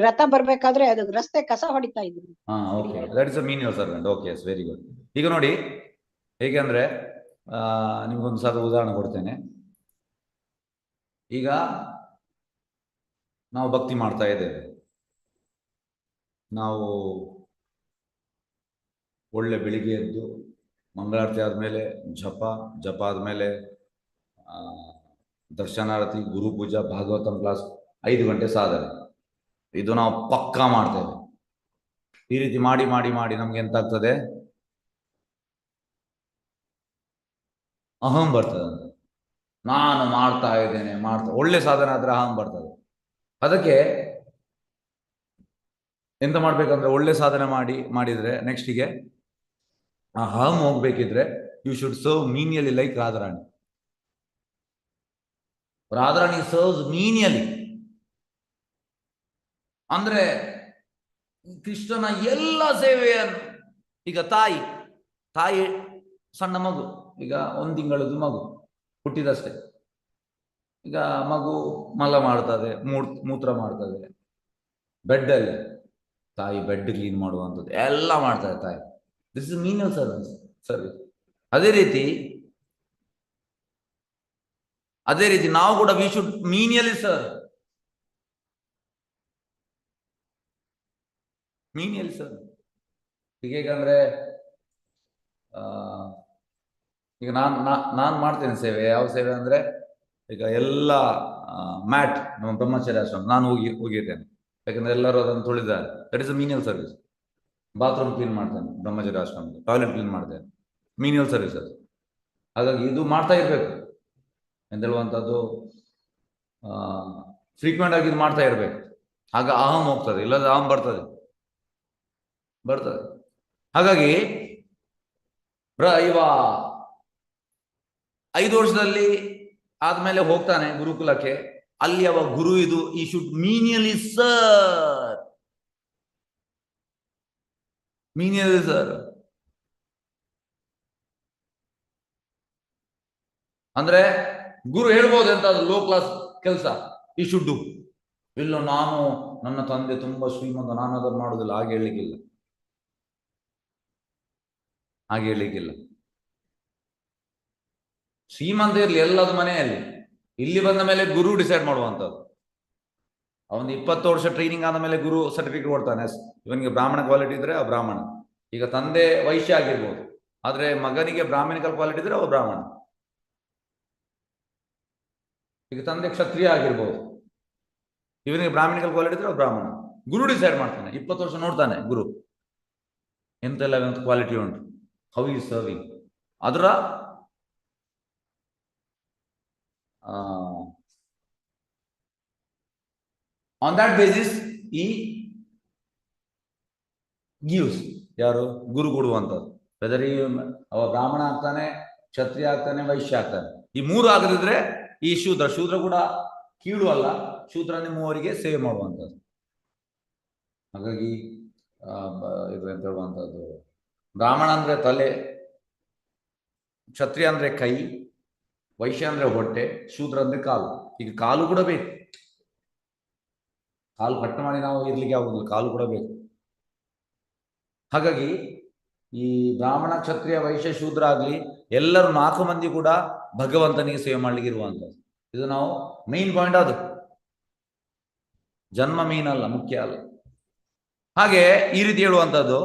ರಥ ಬರ್ಬೇಕಾದ್ರೆ ಅದು ರಸ್ತೆ ಕಸ ಹೊಡಿತಾ ಇದ್ರು. ಹಾ, okay, that is a menial servant. Okay, yes, very good. ಈಗ ನೋಡಿ ಹೇಗೆ ಅಂದ್ರೆ, ನಿಮ್ಗೊಂದು ಸಾಲ ಉದಾಹರಣೆ ಕೊಡ್ತೇನೆ. ಈಗ ನಾವು ಭಕ್ತಿ ಮಾಡ್ತಾ ಇದ್ದೇವೆ, ನಾವು ಒಳ್ಳೆ ಬೆಳಿಗ್ಗೆ ಎದ್ದು ಮಂಗಳಾರತಿ ಆದಮೇಲೆ ಜಪ ಆದಮೇಲೆ ದರ್ಶನಾರತಿ, ಗುರುಪೂಜಾ, ಭಾಗವತಂ ಕ್ಲಾಸ್, 5 ಗಂಟೆ ಸಾಧನೆ. ಇದು ನಾವು ಪಕ್ಕಾ ಮಾಡ್ತೇವೆ. ಈ ರೀತಿ ಮಾಡಿ ಮಾಡಿ ಮಾಡಿ ನಮ್ಗೆ ಎಂತಾಗ್ತದೆ, ಅಹಂ ಬರ್ತದೆ ಅಂತ. ನಾನು ಮಾಡ್ತಾ ಇದ್ದೇನೆ ಒಳ್ಳೆ ಸಾಧನೆ ಆದ್ರೆ ಅಹಂ ಬರ್ತದೆ. ಅದಕ್ಕೆ ಎಂತ ಮಾಡ್ಬೇಕಂದ್ರೆ, ಒಳ್ಳೆ ಸಾಧನೆ ಮಾಡಿದ್ರೆ ನೆಕ್ಸ್ಟಿಗೆ ಆ ಅಹಂ ಹೋಗ್ಬೇಕಿದ್ರೆ you should serve menially like Radharani. Radharani serves menially ಅಂದ್ರೆ ಕೃಷ್ಣನ ಎಲ್ಲ ಸೇವೆಯನ್ನು, ಈಗ ತಾಯಿ ಸಣ್ಣ ಮಗು, ಈಗ 1 ತಿಂಗಳದ್ದು ಮಗು ಹುಟ್ಟಿದಷ್ಟೇ, ಈಗ ಮಗು ಮಲ ಮಾಡ್ತದೆ, ಮೂತ್ರ ಮಾಡ್ತದೆ, ಬೆಡ್ಡಲ್ಲಿ ತಾಯಿ ಬೆಡ್ ಕ್ಲೀನ್ ಮಾಡುವಂಥದ್ದು ಎಲ್ಲ ಮಾಡ್ತಾರೆ ತಾಯಿ. This is menial service. ಅದೇ ರೀತಿ ನಾವು ಕೂಡ ವಿ ಶುಡ್ ಮೀನಿಯಲಿ ಸರ್ವ್. ಹೇಗಂದ್ರೆ ಈಗ ನಾನು ಮಾಡ್ತೇನೆ ಸೇವೆ. ಯಾವ ಸೇವೆ ಅಂದ್ರೆ, ಈಗ ಎಲ್ಲ ಮ್ಯಾಟ್ ನಮ್ಮ ಬ್ರಹ್ಮಚರ್ಯ ಆಶ್ರಮ ನಾನು ಹೋಗಿರ್ತೇನೆ, ಯಾಕಂದ್ರೆ ಎಲ್ಲರೂ ಅದನ್ನು ತೊಳಿದ್ದಾರೆ. That is a menial service. Bathroom clean ಮಾಡ್ತೇನೆ ಬ್ರಹ್ಮಚರ್ಯ ಆಶ್ರಮದಲ್ಲಿ, ಟಾಯ್ಲೆಟ್ ಕ್ಲೀನ್ ಮಾಡ್ತೇನೆ, ಮೀನಿಯಲ್ ಸರ್ವಿಸ್ ಅದು. ಹಾಗಾಗಿ ಇದು ಮಾಡ್ತಾ ಇರ್ಬೇಕು ಅಂತ ಹೇಳುವಂಥದ್ದು, ಫ್ರೀಕ್ವೆಂಟ್ ಆಗಿ ಇದು ಮಾಡ್ತಾ ಇರ್ಬೇಕು. ಆಗ ಅಹಂ ಹೋಗ್ತದೆ, ಇಲ್ಲದ ಅಹಂ ಬರ್ತದೆ. ಹಾಗಾಗಿ ಇವ 5 ವರ್ಷದಲ್ಲಿ ಆದ್ಮೇಲೆ ಹೋಗ್ತಾನೆ ಗುರುಕುಲಕ್ಕೆ. ಅಲ್ಲಿ ಅವ ಗುರು ಇದು ಈ ಶುಡ್ ಮೀನಿಯಲಿ ಸರ್ ಅಂದ್ರೆ ಗುರು ಹೇಳ್ಬೋದು ಅಂತ, ಅದು ಲೋ ಕ್ಲಾಸ್ ಕೆಲಸ ಈ ಶುಡ್ ಡು. ಇಲ್ಲ, ನಾನು ನನ್ನ ತಂದೆ ತುಂಬಾ ಶ್ರೀಮಂತ, ನಾನು ಅದನ್ನು ಮಾಡುದಿಲ್ಲ, ಹಾಗೆ ಹೇಳಲಿಕ್ಕಿಲ್ಲ. ಶ್ರೀಮಂತ ಇರ್ಲಿ ಎಲ್ಲದು ಮನೆಯಲ್ಲಿ, ಇಲ್ಲಿ ಬಂದ ಮೇಲೆ ಗುರು ಡಿಸೈಡ್ ಮಾಡುವಂಥದ್ದು. ಅವನು 20 ವರ್ಷ ಟ್ರೈನಿಂಗ್ ಆದ ಮೇಲೆ ಗುರು ಸರ್ಟಿಫಿಕೇಟ್ ಕೊಡ್ತಾನೆ. ಇವನಿಗೆ ಬ್ರಾಹ್ಮಣ ಕ್ವಾಲಿಟಿ ಇದ್ರೆ ಅವ ಬ್ರಾಹ್ಮಣ. ಈಗ ತಂದೆ ವೈಶ್ಯ ಆಗಿರ್ಬೋದು, ಆದ್ರೆ ಮಗನಿಗೆ ಬ್ರಾಹ್ಮಣಿಕಲ್ ಕ್ವಾಲಿಟಿ ಇದ್ರೆ ಅವ ಬ್ರಾಹ್ಮಣ. ಈಗ ತಂದೆ ಕ್ಷತ್ರಿಯ ಆಗಿರ್ಬೋದು, ಇವನಿಗೆ ಬ್ರಾಹ್ಮಣಿಕಲ್ ಕ್ವಾಲಿಟಿ ಇದ್ರೆ ಅವ ಬ್ರಾಹ್ಮಣ. ಗುರು ಡಿಸೈಡ್ ಮಾಡ್ತಾನೆ. 20 ವರ್ಷ ನೋಡ್ತಾನೆ ಗುರು ಎಂತೆಲ್ಲ ಕ್ವಾಲಿಟಿ ಉಂಟು, ಹೌ ಈಸ್ ಸರ್ವಿಂಗ್. ಅದರ ಆನ್ ದಟ್ ಬೇಸಿಸ್ ಈ ಗಿವ್ಸ್, ಯಾರು ಗುರು ಕೊಡುವಂಥದ್ದು. ವೆದರ್ ಅವ ಬ್ರಾಹ್ಮಣ ಆಗ್ತಾನೆ, ಕ್ಷತ್ರಿಯ ಆಗ್ತಾನೆ, ವೈಶ್ಯ ಆಗ್ತಾನೆ. ಈ 3 ಆಗದಿದ್ರೆ ಈ ಶೂದ್ರ ಕೂಡ ಕೀಳು ಅಲ್ಲ, ಶೂದ್ರ ನಿಮ್ಮವರಿಗೆ ಸೇವೆ ಮಾಡುವಂಥದ್ದು. ಹಾಗಾಗಿ ಇದು ಎಂತ ಹೇಳುವಂಥದ್ದು, ಬ್ರಾಹ್ಮಣ ಅಂದ್ರೆ ತಲೆ, ಕ್ಷತ್ರಿಯ ಅಂದ್ರೆ ಕೈ, ವೈಶ್ಯ ಅಂದ್ರೆ ಹೊಟ್ಟೆ, ಶೂದ್ರ ಅಂದ್ರೆ ಕಾಲು. ಈಗ ಕಾಲು ಕೂಡ ಬೇಕು. ಕಾಲು ಕಟ್ ಮಾಡಿ ನಾವು ಇರ್ಲಿಕ್ಕೆ ಆಗುದಿಲ್ಲ, ಕಾಲು ಕೂಡ ಬೇಕು. ಹಾಗಾಗಿ ಈ ಬ್ರಾಹ್ಮಣ, ಕ್ಷತ್ರಿಯ, ವೈಶ್ಯ, ಶೂದ್ರ ಆಗ್ಲಿ ಎಲ್ಲರೂ 4 ಮಂದಿ ಕೂಡ ಭಗವಂತನಿಗೆ ಸೇವೆ ಮಾಡ್ಲಿಕ್ಕೆ ಇರುವಂಥದ್ದು. ಇದು ನಾವು ಮೈನ್ ಪಾಯಿಂಟ್. ಅದು ಜನ್ಮ ಮೀನ್ ಅಲ್ಲ, ಮುಖ್ಯ ಅಲ್ಲ. ಹಾಗೆ ಈ ರೀತಿ ಹೇಳುವಂಥದ್ದು,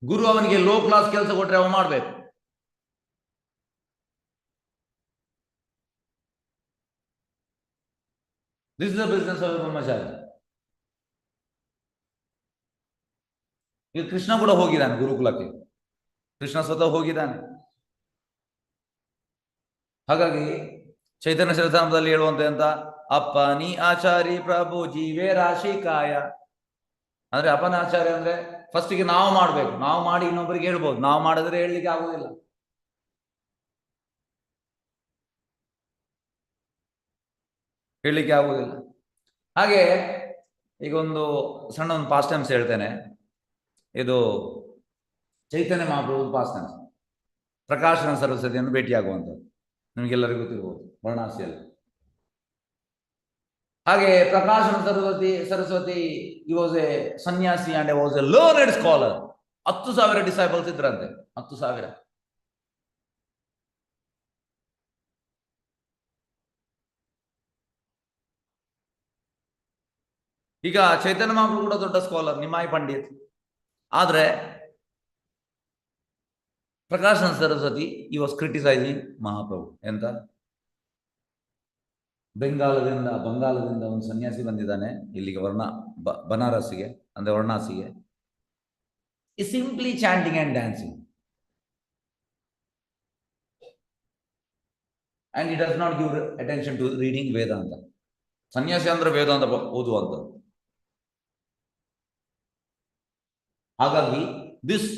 ಗುರು ಅವನಿಗೆ ಲೋ ಕ್ಲಾಸ್ ಕೆಲಸ ಕೊಟ್ರೆ ಅವ ಮಾಡ್ಬೇಕು. This is the business of ಬ್ರಹ್ಮಚಾರಿ. ಈಗ ಕೃಷ್ಣ ಕೂಡ ಹೋಗಿದ್ದಾನೆ ಗುರುಕುಲಕ್ಕೆ, ಕೃಷ್ಣ ಸ್ವತಃ ಹೋಗಿದ್ದಾನೆ. ಹಾಗಾಗಿ ಚೈತನ್ಯ ಚರಿತಾಮೃತದಲ್ಲಿ ಹೇಳುವಂತೆ ಅಂತ, ಅಪ್ಪ ನೀ ಆಚಾರಿ ಪ್ರಭು ಜೀವೇ ರಾಶಿ ಕಾಯ. ಅಂದ್ರೆ ಅಪ್ಪನ ಆಚಾರ್ಯ ಅಂದ್ರೆ ಫಸ್ಟಿಗೆ ನಾವು ಮಾಡ್ಬೇಕು, ನಾವು ಮಾಡಿ ಇನ್ನೊಬ್ಬರಿಗೆ ಹೇಳ್ಬೋದು. ನಾವು ಮಾಡಿದ್ರೆ ಹೇಳಲಿಕ್ಕೆ ಆಗುದಿಲ್ಲ. ಹಾಗೆ ಈಗ ಒಂದು ಸಣ್ಣ ಒಂದು ಪಾಸ್ಟ್ ಟೈಮ್ಸ್ ಹೇಳ್ತೇನೆ. ಇದು ಚೈತನ್ಯ ಮಹಾಪ್ರಭು ಪಾಸ್ಟ್ ಟೈಮ್ಸ್, ಪ್ರಕಾಶನ ಸರಸ್ವತಿಯನ್ನು ಭೇಟಿಯಾಗುವಂಥದ್ದು ನಿಮಗೆಲ್ಲರಿಗೂ ಗೊತ್ತಿರ್ಬೋದು, ವಾರಣಾಸಿಯಲ್ಲಿ. ಹಾಗೆ ಪ್ರಕಾಶನ ಸರಸ್ವತಿ ವಾಸ್ ಎ ಸನ್ಯಾಸಿ and was A learned scholar. 10,000 ಡಿಸೈಬಲ್ಸ್ ಇದ್ರಂತೆ, 10,000. ಈಗ ಚೈತನ್ಯ ಮಹಾಪ್ರಭು ಕೂಡ ದೊಡ್ಡ ಸ್ಕಾಲರ್, ನಿಮಾಯಿ ಪಂಡಿತ್. ಆದ್ರೆ ಪ್ರಕಾಶನ್ ಸರಸ್ವತಿ ಈ ವಾಸ್ ಕ್ರಿಟಿಸೈಸಿಂಗ್ ಮಹಾಪ್ರಭು. ಎಂತ ಬಂಗಾಲದಿಂದ ಒಂದು ಸನ್ಯಾಸಿ ಬಂದಿದ್ದಾನೆ ಇಲ್ಲಿಗೆ ಬನಾರಸ್ಸಿಗೆ, ಅಂದ್ರೆ ವಾರಣಾಸಿಗೆ. ಈ simply chanting and dancing and it does not give attention to reading Vedanta. ಸನ್ಯಾಸಿ ಅಂದ್ರೆ ವೇದಾಂತ ಓದುವಂಥದ್ದು. ಹಾಗಾಗಿ this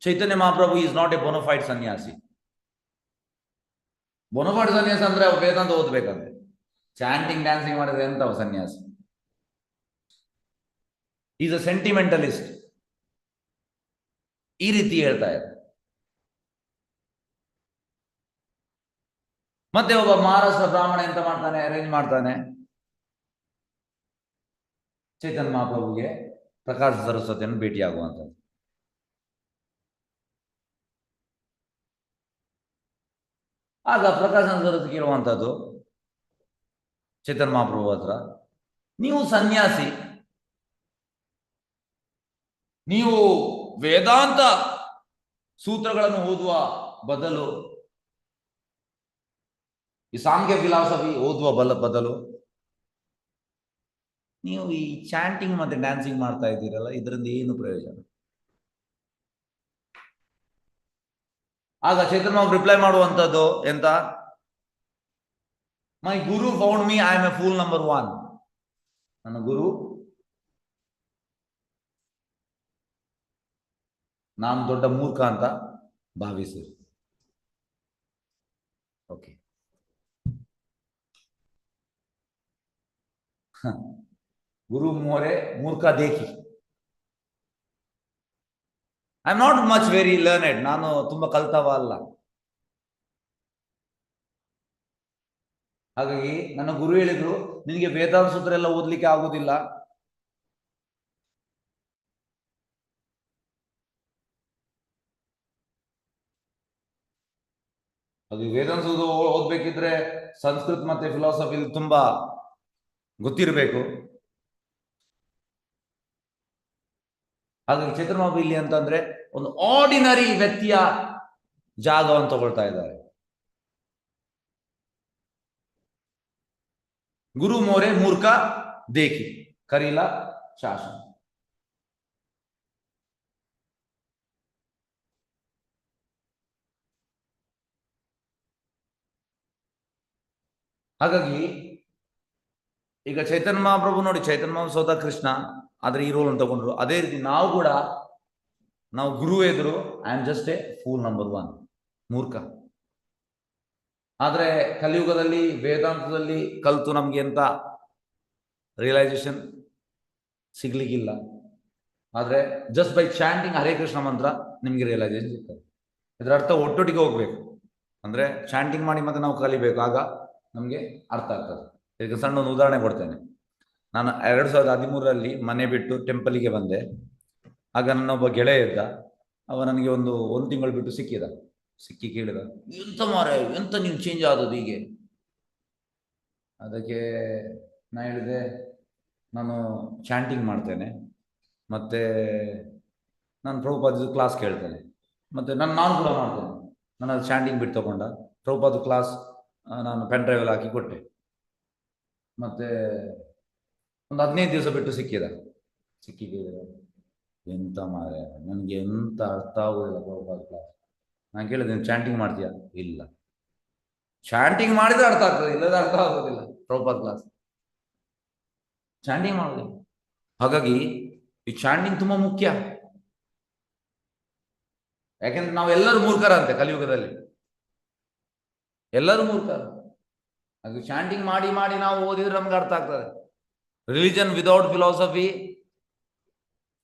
Chaitanya Mahaprabhu is not a bona fide sannyasi. Bona fide ಸನ್ಯಾಸಿ ಅಂದ್ರೆ ವೇದಾಂತ ಓದ್ಬೇಕಂದ್ರೆ, ಚಾಂಟಿಂಗ್ ಡ್ಯಾನ್ಸಿಂಗ್ ಮಾಡಿದ್ರೆ ಎಂತವ ಸನ್ಯಾಸಿ? Is a sentimentalist. ಈ ರೀತಿ ಹೇಳ್ತಾ ಇದೆ. ಮತ್ತೆ ಒಬ್ಬ ಮಹಾರಾಷ್ಟ್ರ ಬ್ರಾಹ್ಮಣ ಎಂತ ಮಾಡ್ತಾನೆ, ಅರೇಂಜ್ ಮಾಡ್ತಾನೆ ಚೈತನ್ಯ ಮಹಾಪ್ರಭುಗೆ ಪ್ರಕಾಶ ಸರಸ್ವತಿಯನ್ನು ಭೇಟಿಯಾಗುವಂಥದ್ದು. ಆಗ ಪ್ರಕಾಶ ಸರಸ್ವತಿ ಕೇಳುವಂಥದ್ದು ಚೈತನ್ಯ ಮಹಾಪ್ರಭು ಹತ್ರ, ನೀವು ಸನ್ಯಾಸಿ, ನೀವು ವೇದಾಂತ ಸೂತ್ರಗಳನ್ನು ಓದುವ ಬದಲು, ಈ ಸಾಂಖ್ಯ ಫಿಲಾಸಫಿ ಓದುವ ಬದಲು ನೀವು ಈ ಚಾಂಟಿಂಗ್ ಮತ್ತೆ ಡ್ಯಾನ್ಸಿಂಗ್ ಮಾಡ್ತಾ ಇದ್ದೀರಲ್ಲ, ಇದರಿಂದ ಏನು ಪ್ರಯೋಜನ? ಆಗ ಚೈತನ್ಯ ರಿಪ್ಲೈ ಮಾಡುವಂಥದ್ದು ಎಂತ, my guru found me, I am a fool number 1. ನನ್ನ ಗುರು ನಾನು ದೊಡ್ಡ ಮೂರ್ಖ ಅಂತ ಭಾವಿಸಿ. ಓಕೆ, ಗುರು ಮೋರೆ ಮೂರ್ಖ ದೇಖಿ. I am not much very learned, ನಾನು ತುಂಬಾ ಕಲ್ತವ ಅಲ್ಲ. ಹಾಗಾಗಿ ನನ್ನ ಗುರು ಹೇಳಿದ್ರು, ನಿನಗೆ ವೇದಾಂತ ಸೂತ್ರ ಎಲ್ಲ ಓದ್ಲಿಕ್ಕೆ ಆಗುದಿಲ್ಲ, ಅದು ವೇದಾಂತ ಸೂತ್ರ ಓದ್ಬೇಕಿದ್ರೆ ಸಂಸ್ಕೃತ್ ಮತ್ತೆ ಫಿಲಾಸಫಿ ತುಂಬಾ ಗೊತ್ತಿರಬೇಕು. ಹಾಗಾಗಿ ಚೈತನ್ಯ ಮಹಾಪ್ರಭು ಇಲ್ಲಿ ಅಂತಂದ್ರೆ ಒಂದು ಆರ್ಡಿನರಿ ವ್ಯಕ್ತಿಯ ಜಾಗವನ್ನು ತಗೊಳ್ತಾ ಇದ್ದಾರೆ. ಗುರು ಮೋರೆ ಮೂರ್ಖ ದೇಖಿ ಕರೀಲ ಶಾಸನ. ಹಾಗಾಗಿ ಈಗ ಚೈತನ್ಯ ಮಹಾಪ್ರಭು ನೋಡಿ, ಚೈತನ್ಯ ಮಹಾಪ್ರಭು ಸ್ವತಃ ಕೃಷ್ಣ, ಆದ್ರೆ ಈ ರೋಲ್ ತಗೊಂಡ್ರು. ಅದೇ ರೀತಿ ನಾವು ಕೂಡ, ನಾವು ಗುರು ಎದುರು I am just A fool number 1, ಮೂರ್ಖ. ಆದ್ರೆ ಕಲಿಯುಗದಲ್ಲಿ ವೇದಾಂತದಲ್ಲಿ ಕಲಿತು ನಮ್ಗೆ ಎಂತ ರಿಯಲೈಸೇಷನ್ ಸಿಗ್ಲಿಕ್ಕಿಲ್ಲ. ಆದ್ರೆ just by chanting Hare Krishna ಮಂತ್ರ ನಿಮ್ಗೆ ರಿಯಲೈಸೇಷನ್ ಸಿಗ್ತದೆ. ಇದರ ಅರ್ಥ ಒಟ್ಟೊಟ್ಟಿಗೆ ಹೋಗ್ಬೇಕು, ಅಂದ್ರೆ ಚಾಂಟಿಂಗ್ ಮಾಡಿ ಮತ್ತೆ ನಾವು ಕಲಿಬೇಕು, ಆಗ ನಮ್ಗೆ ಅರ್ಥ ಆಗ್ತದೆ. ಈಗ ಸಣ್ಣ ಒಂದು ಉದಾಹರಣೆ ಕೊಡ್ತೇನೆ. ನಾನು 2013 ಮನೆ ಬಿಟ್ಟು ಟೆಂಪಲಿಗೆ ಬಂದೆ. ಆಗ ನನ್ನೊಬ್ಬ ಗೆಳೆಯ ಇದ್ದ, ಅವ ನನಗೆ ಒಂದು ತಿಂಗಳು ಬಿಟ್ಟು ಸಿಕ್ಕಿ ಕೇಳಿದ, ಎಂತ ಮಾರೆ, ಎಂತ ನೀವು ಚೇಂಜ್ ಆದದ್ದು ಹೀಗೆ? ಅದಕ್ಕೆ ನಾ ಹೇಳಿದೆ, ನಾನು ಚಾಂಟಿಂಗ್ ಮಾಡ್ತೇನೆ, ಮತ್ತೆ ನಾನು ಪ್ರಭುಪಾದ ಕ್ಲಾಸ್ ಕೇಳ್ತೇನೆ, ಮತ್ತೆ ನಾನು ಕೂಡ ಮಾಡ್ತೇನೆ. ನಾನು ಅದು ಚಾಂಟಿಂಗ್ ಬಿಟ್ಟು ತಗೊಂಡ ಪ್ರಭುಪಾದ ಕ್ಲಾಸ್ ನಾನು ಪೆನ್ ಡ್ರೈವಲ್ಲಿ ಹಾಕಿ ಕೊಟ್ಟೆ. ಮತ್ತೆ ಒಂದು 15 ದಿವಸ ಬಿಟ್ಟು ಸಿಕ್ಕಿ ಕೇಳಿದ, ಎಂತ ಮಾರೆ, ನನಗೆ ಎಂತ ಅರ್ಥ ಆಗುದಿಲ್ಲ ಪ್ರಭುಪಾದ ಕ್ಲಾಸ್. ನಾನು ಕೇಳಿದೆ, ನೀನು ಚಾಂಟಿಂಗ್ ಮಾಡ್ತೀಯಾ? ಇಲ್ಲ. ಚಾಂಟಿಂಗ್ ಮಾಡಿದ್ರೆ ಅರ್ಥ ಆಗ್ತದೆ, ಇಲ್ಲದ ಅರ್ಥ ಆಗೋದಿಲ್ಲ ಪ್ರಭುಪಾದ ಕ್ಲಾಸ್. ಚಾಂಟಿಂಗ್ ಮಾಡೋದಿಲ್ಲ. ಹಾಗಾಗಿ ಈ ಚಾಂಟಿಂಗ್ ತುಂಬಾ ಮುಖ್ಯ. ಯಾಕೆಂದ್ರೆ ನಾವೆಲ್ಲರೂ ಮೂರ್ಖರಂತೆ ಕಲಿಯುಗದಲ್ಲಿ, ಎಲ್ಲರೂ ಮೂರ್ಖರು. ಹಾಗೆ ಚಾಂಟಿಂಗ್ ಮಾಡಿ ನಾವು ಓದಿದ್ರೆ ನಮ್ಗೆ ಅರ್ಥ ಆಗ್ತದೆ. Religion without philosophy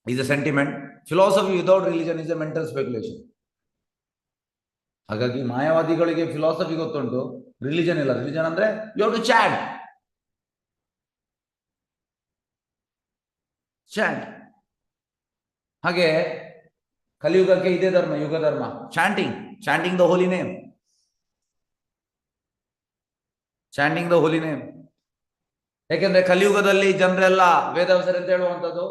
is a sentiment, philosophy without religion is a mental speculation. ಹಾಗಾಗಿ ಮಾಯಾವಾದಿಗಳಿಗೆ ಫಿಲಾಸಫಿ ಗೊತ್ತುಂಟು, ರಿಲಿಜನ್ ಇಲ್ಲ. ರಿಲಿಜನ್ ಅಂದ್ರೆ ಯು ಹ್ಯಾವ್ ಟು ಚಾಂಟ್. ಹಾಗೆ ಕಲಿಯುಗಕ್ಕೆ ಇದೇ ಧರ್ಮ, ಯುಗ ಧರ್ಮ, chanting the Holi name, chanting the Holi name. ಯಾಕೆಂದ್ರೆ ಕಲಿಯುಗದಲ್ಲಿ ಜನರೆಲ್ಲ ವೇದವ್ಯಾಸರು ಅಂತ ಹೇಳುವಂಥದ್ದು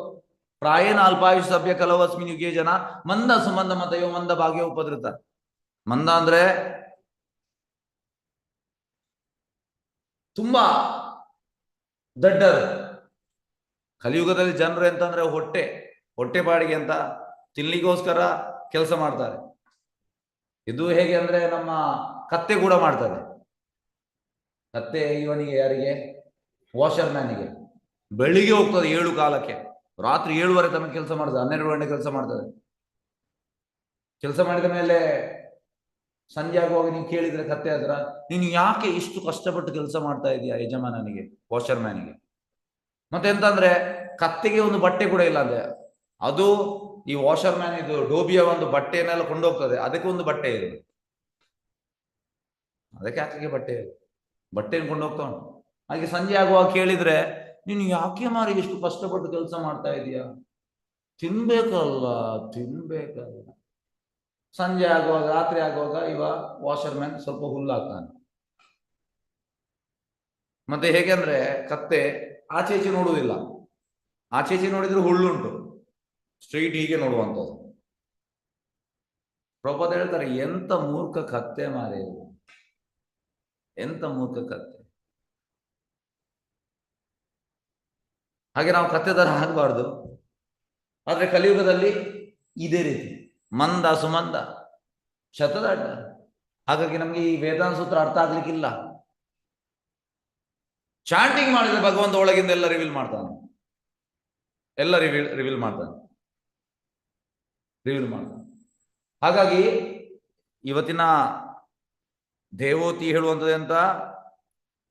ಪ್ರಾಯೇಣ ಅಲ್ಪಾಯುಷ್ ಸಭ್ಯ ಕಲವಸ್ಮಿನ್ ಯುಗೇ ಜನ ಮಂದ ಸುಮಂದ ಮತಯೋ ಮಂದ ಭಾಗ್ಯ ಉಪದ್ರತ. ಮಂದ ಅಂದ್ರೆ ತುಂಬಾ ದಡ್ಡರು. ಕಲಿಯುಗದಲ್ಲಿ ಜನರು ಎಂತಂದ್ರೆ ಹೊಟ್ಟೆ ಬಾಡಿಗೆ ಅಂತ ತಿನ್ಲಿಗೋಸ್ಕರ ಕೆಲಸ ಮಾಡ್ತಾರೆ. ಇದು ಹೇಗೆ ಅಂದ್ರೆ ನಮ್ಮ ಕತ್ತೆ ಕೂಡ ಮಾಡ್ತಾರೆ. ಕತ್ತೆ ಇವನಿಗೆ ಯಾರಿಗೆ? ವಾಷರ್ ಮ್ಯಾನಿಗೆ. ಬೆಳಿಗ್ಗೆ ಹೋಗ್ತದೆ 7 ಕಾಲಕ್ಕೆ, ರಾತ್ರಿ 7 ತನಕ ಕೆಲಸ ಮಾಡ್ತದೆ, 12 ಗಂಟೆ ಕೆಲಸ ಮಾಡ್ತದೆ. ಕೆಲಸ ಮಾಡಿದ ಮೇಲೆ ಸಂಜೆ ಆಗುವಾಗ ನೀವು ಕೇಳಿದ್ರೆ ಕತ್ತೆ ಹತ್ರ, ನೀನು ಯಾಕೆ ಇಷ್ಟು ಕಷ್ಟಪಟ್ಟು ಕೆಲಸ ಮಾಡ್ತಾ ಇದೀಯಾ ಯಜಮಾನನಿಗೆ, ವಾಷರ್ ಮ್ಯಾನಿಗೆ? ಮತ್ತೆ ಎಂತಂದ್ರೆ ಕತ್ತೆಗೆ ಒಂದು ಬಟ್ಟೆ ಕೂಡ ಇಲ್ಲ ಅಂದೆ. ಅದು ಈ ವಾಷರ್ ಮ್ಯಾನ್ ಇದು ಡೋಬಿಯ ಒಂದು ಬಟ್ಟೆಯನ್ನೆಲ್ಲ ಕೊಂಡೋಗ್ತದೆ, ಅದಕ್ಕೆ ಒಂದು ಬಟ್ಟೆ ಇದೆ, ಅದಕ್ಕೆ ಆಕೆಗೆ ಬಟ್ಟೆಯನ್ನು ಕೊಂಡೋಗ್ತಾ ಉಂಟು. ಹಾಗೆ ಸಂಜೆ ಆಗುವಾಗ ಕೇಳಿದ್ರೆ, ನೀನು ಯಾಕೆ ಮಾರಿ ಇಷ್ಟು ಕಷ್ಟಪಟ್ಟು ಕೆಲಸ ಮಾಡ್ತಾ ಇದೀಯಾ, ತಿನ್ಬೇಕಲ್ಲ. ಸಂಜೆ ಆಗುವಾಗ ರಾತ್ರಿ ಆಗುವಾಗ ಇವ ವಾಷರ್ ಮ್ಯಾನ್ ಸ್ವಲ್ಪ ಹುಲ್ಲಾಗ್ತಾನೆ. ಮತ್ತೆ ಹೇಗೆಂದ್ರೆ ಕತ್ತೆ ಆಚೆ ಈಚೆ ನೋಡುವುದಿಲ್ಲ, ಆಚೆ ಈಚೆ ನೋಡಿದ್ರೆ ಹುಳ್ಳುಂಟು, ಸ್ಟ್ರೈಟ್ ಹೀಗೆ ನೋಡುವಂಥದ್ದು. ಪ್ರಭುಪಾದ ಹೇಳ್ತಾರೆ, ಎಂತ ಮೂರ್ಖ ಕತ್ತೆ ಮಾರೆ, ಎಂತ ಮೂರ್ಖ ಕತ್ತೆ. ಹಾಗೆ ನಾವು ಕತ್ತೆ ತರ ಆಗಬಾರ್ದು. ಆದ್ರೆ ಕಲಿಯುಗದಲ್ಲಿ ಇದೇ ರೀತಿ ಮಂದ ಸುಮಂದ ಶತದಡ್ಡ. ಹಾಗಾಗಿ ನಮ್ಗೆ ಈ ವೇದಾಂತ ಸೂತ್ರ ಅರ್ಥ ಆಗ್ಲಿಕ್ಕಿಲ್ಲ. ಚಾಂಟಿಂಗ್ ಮಾಡಿದ್ರೆ ಭಗವಂತ ಒಳಗಿಂದ ಎಲ್ಲ ರಿವೀಲ್ ಮಾಡ್ತಾನೆ, ಎಲ್ಲ ರಿವೀಲ್ ಮಾಡ್ತಾನೆ. ಹಾಗಾಗಿ ಇವತ್ತಿನ ದೇವೋತಿ ಹೇಳುವಂಥದ್ದು ಅಂತ,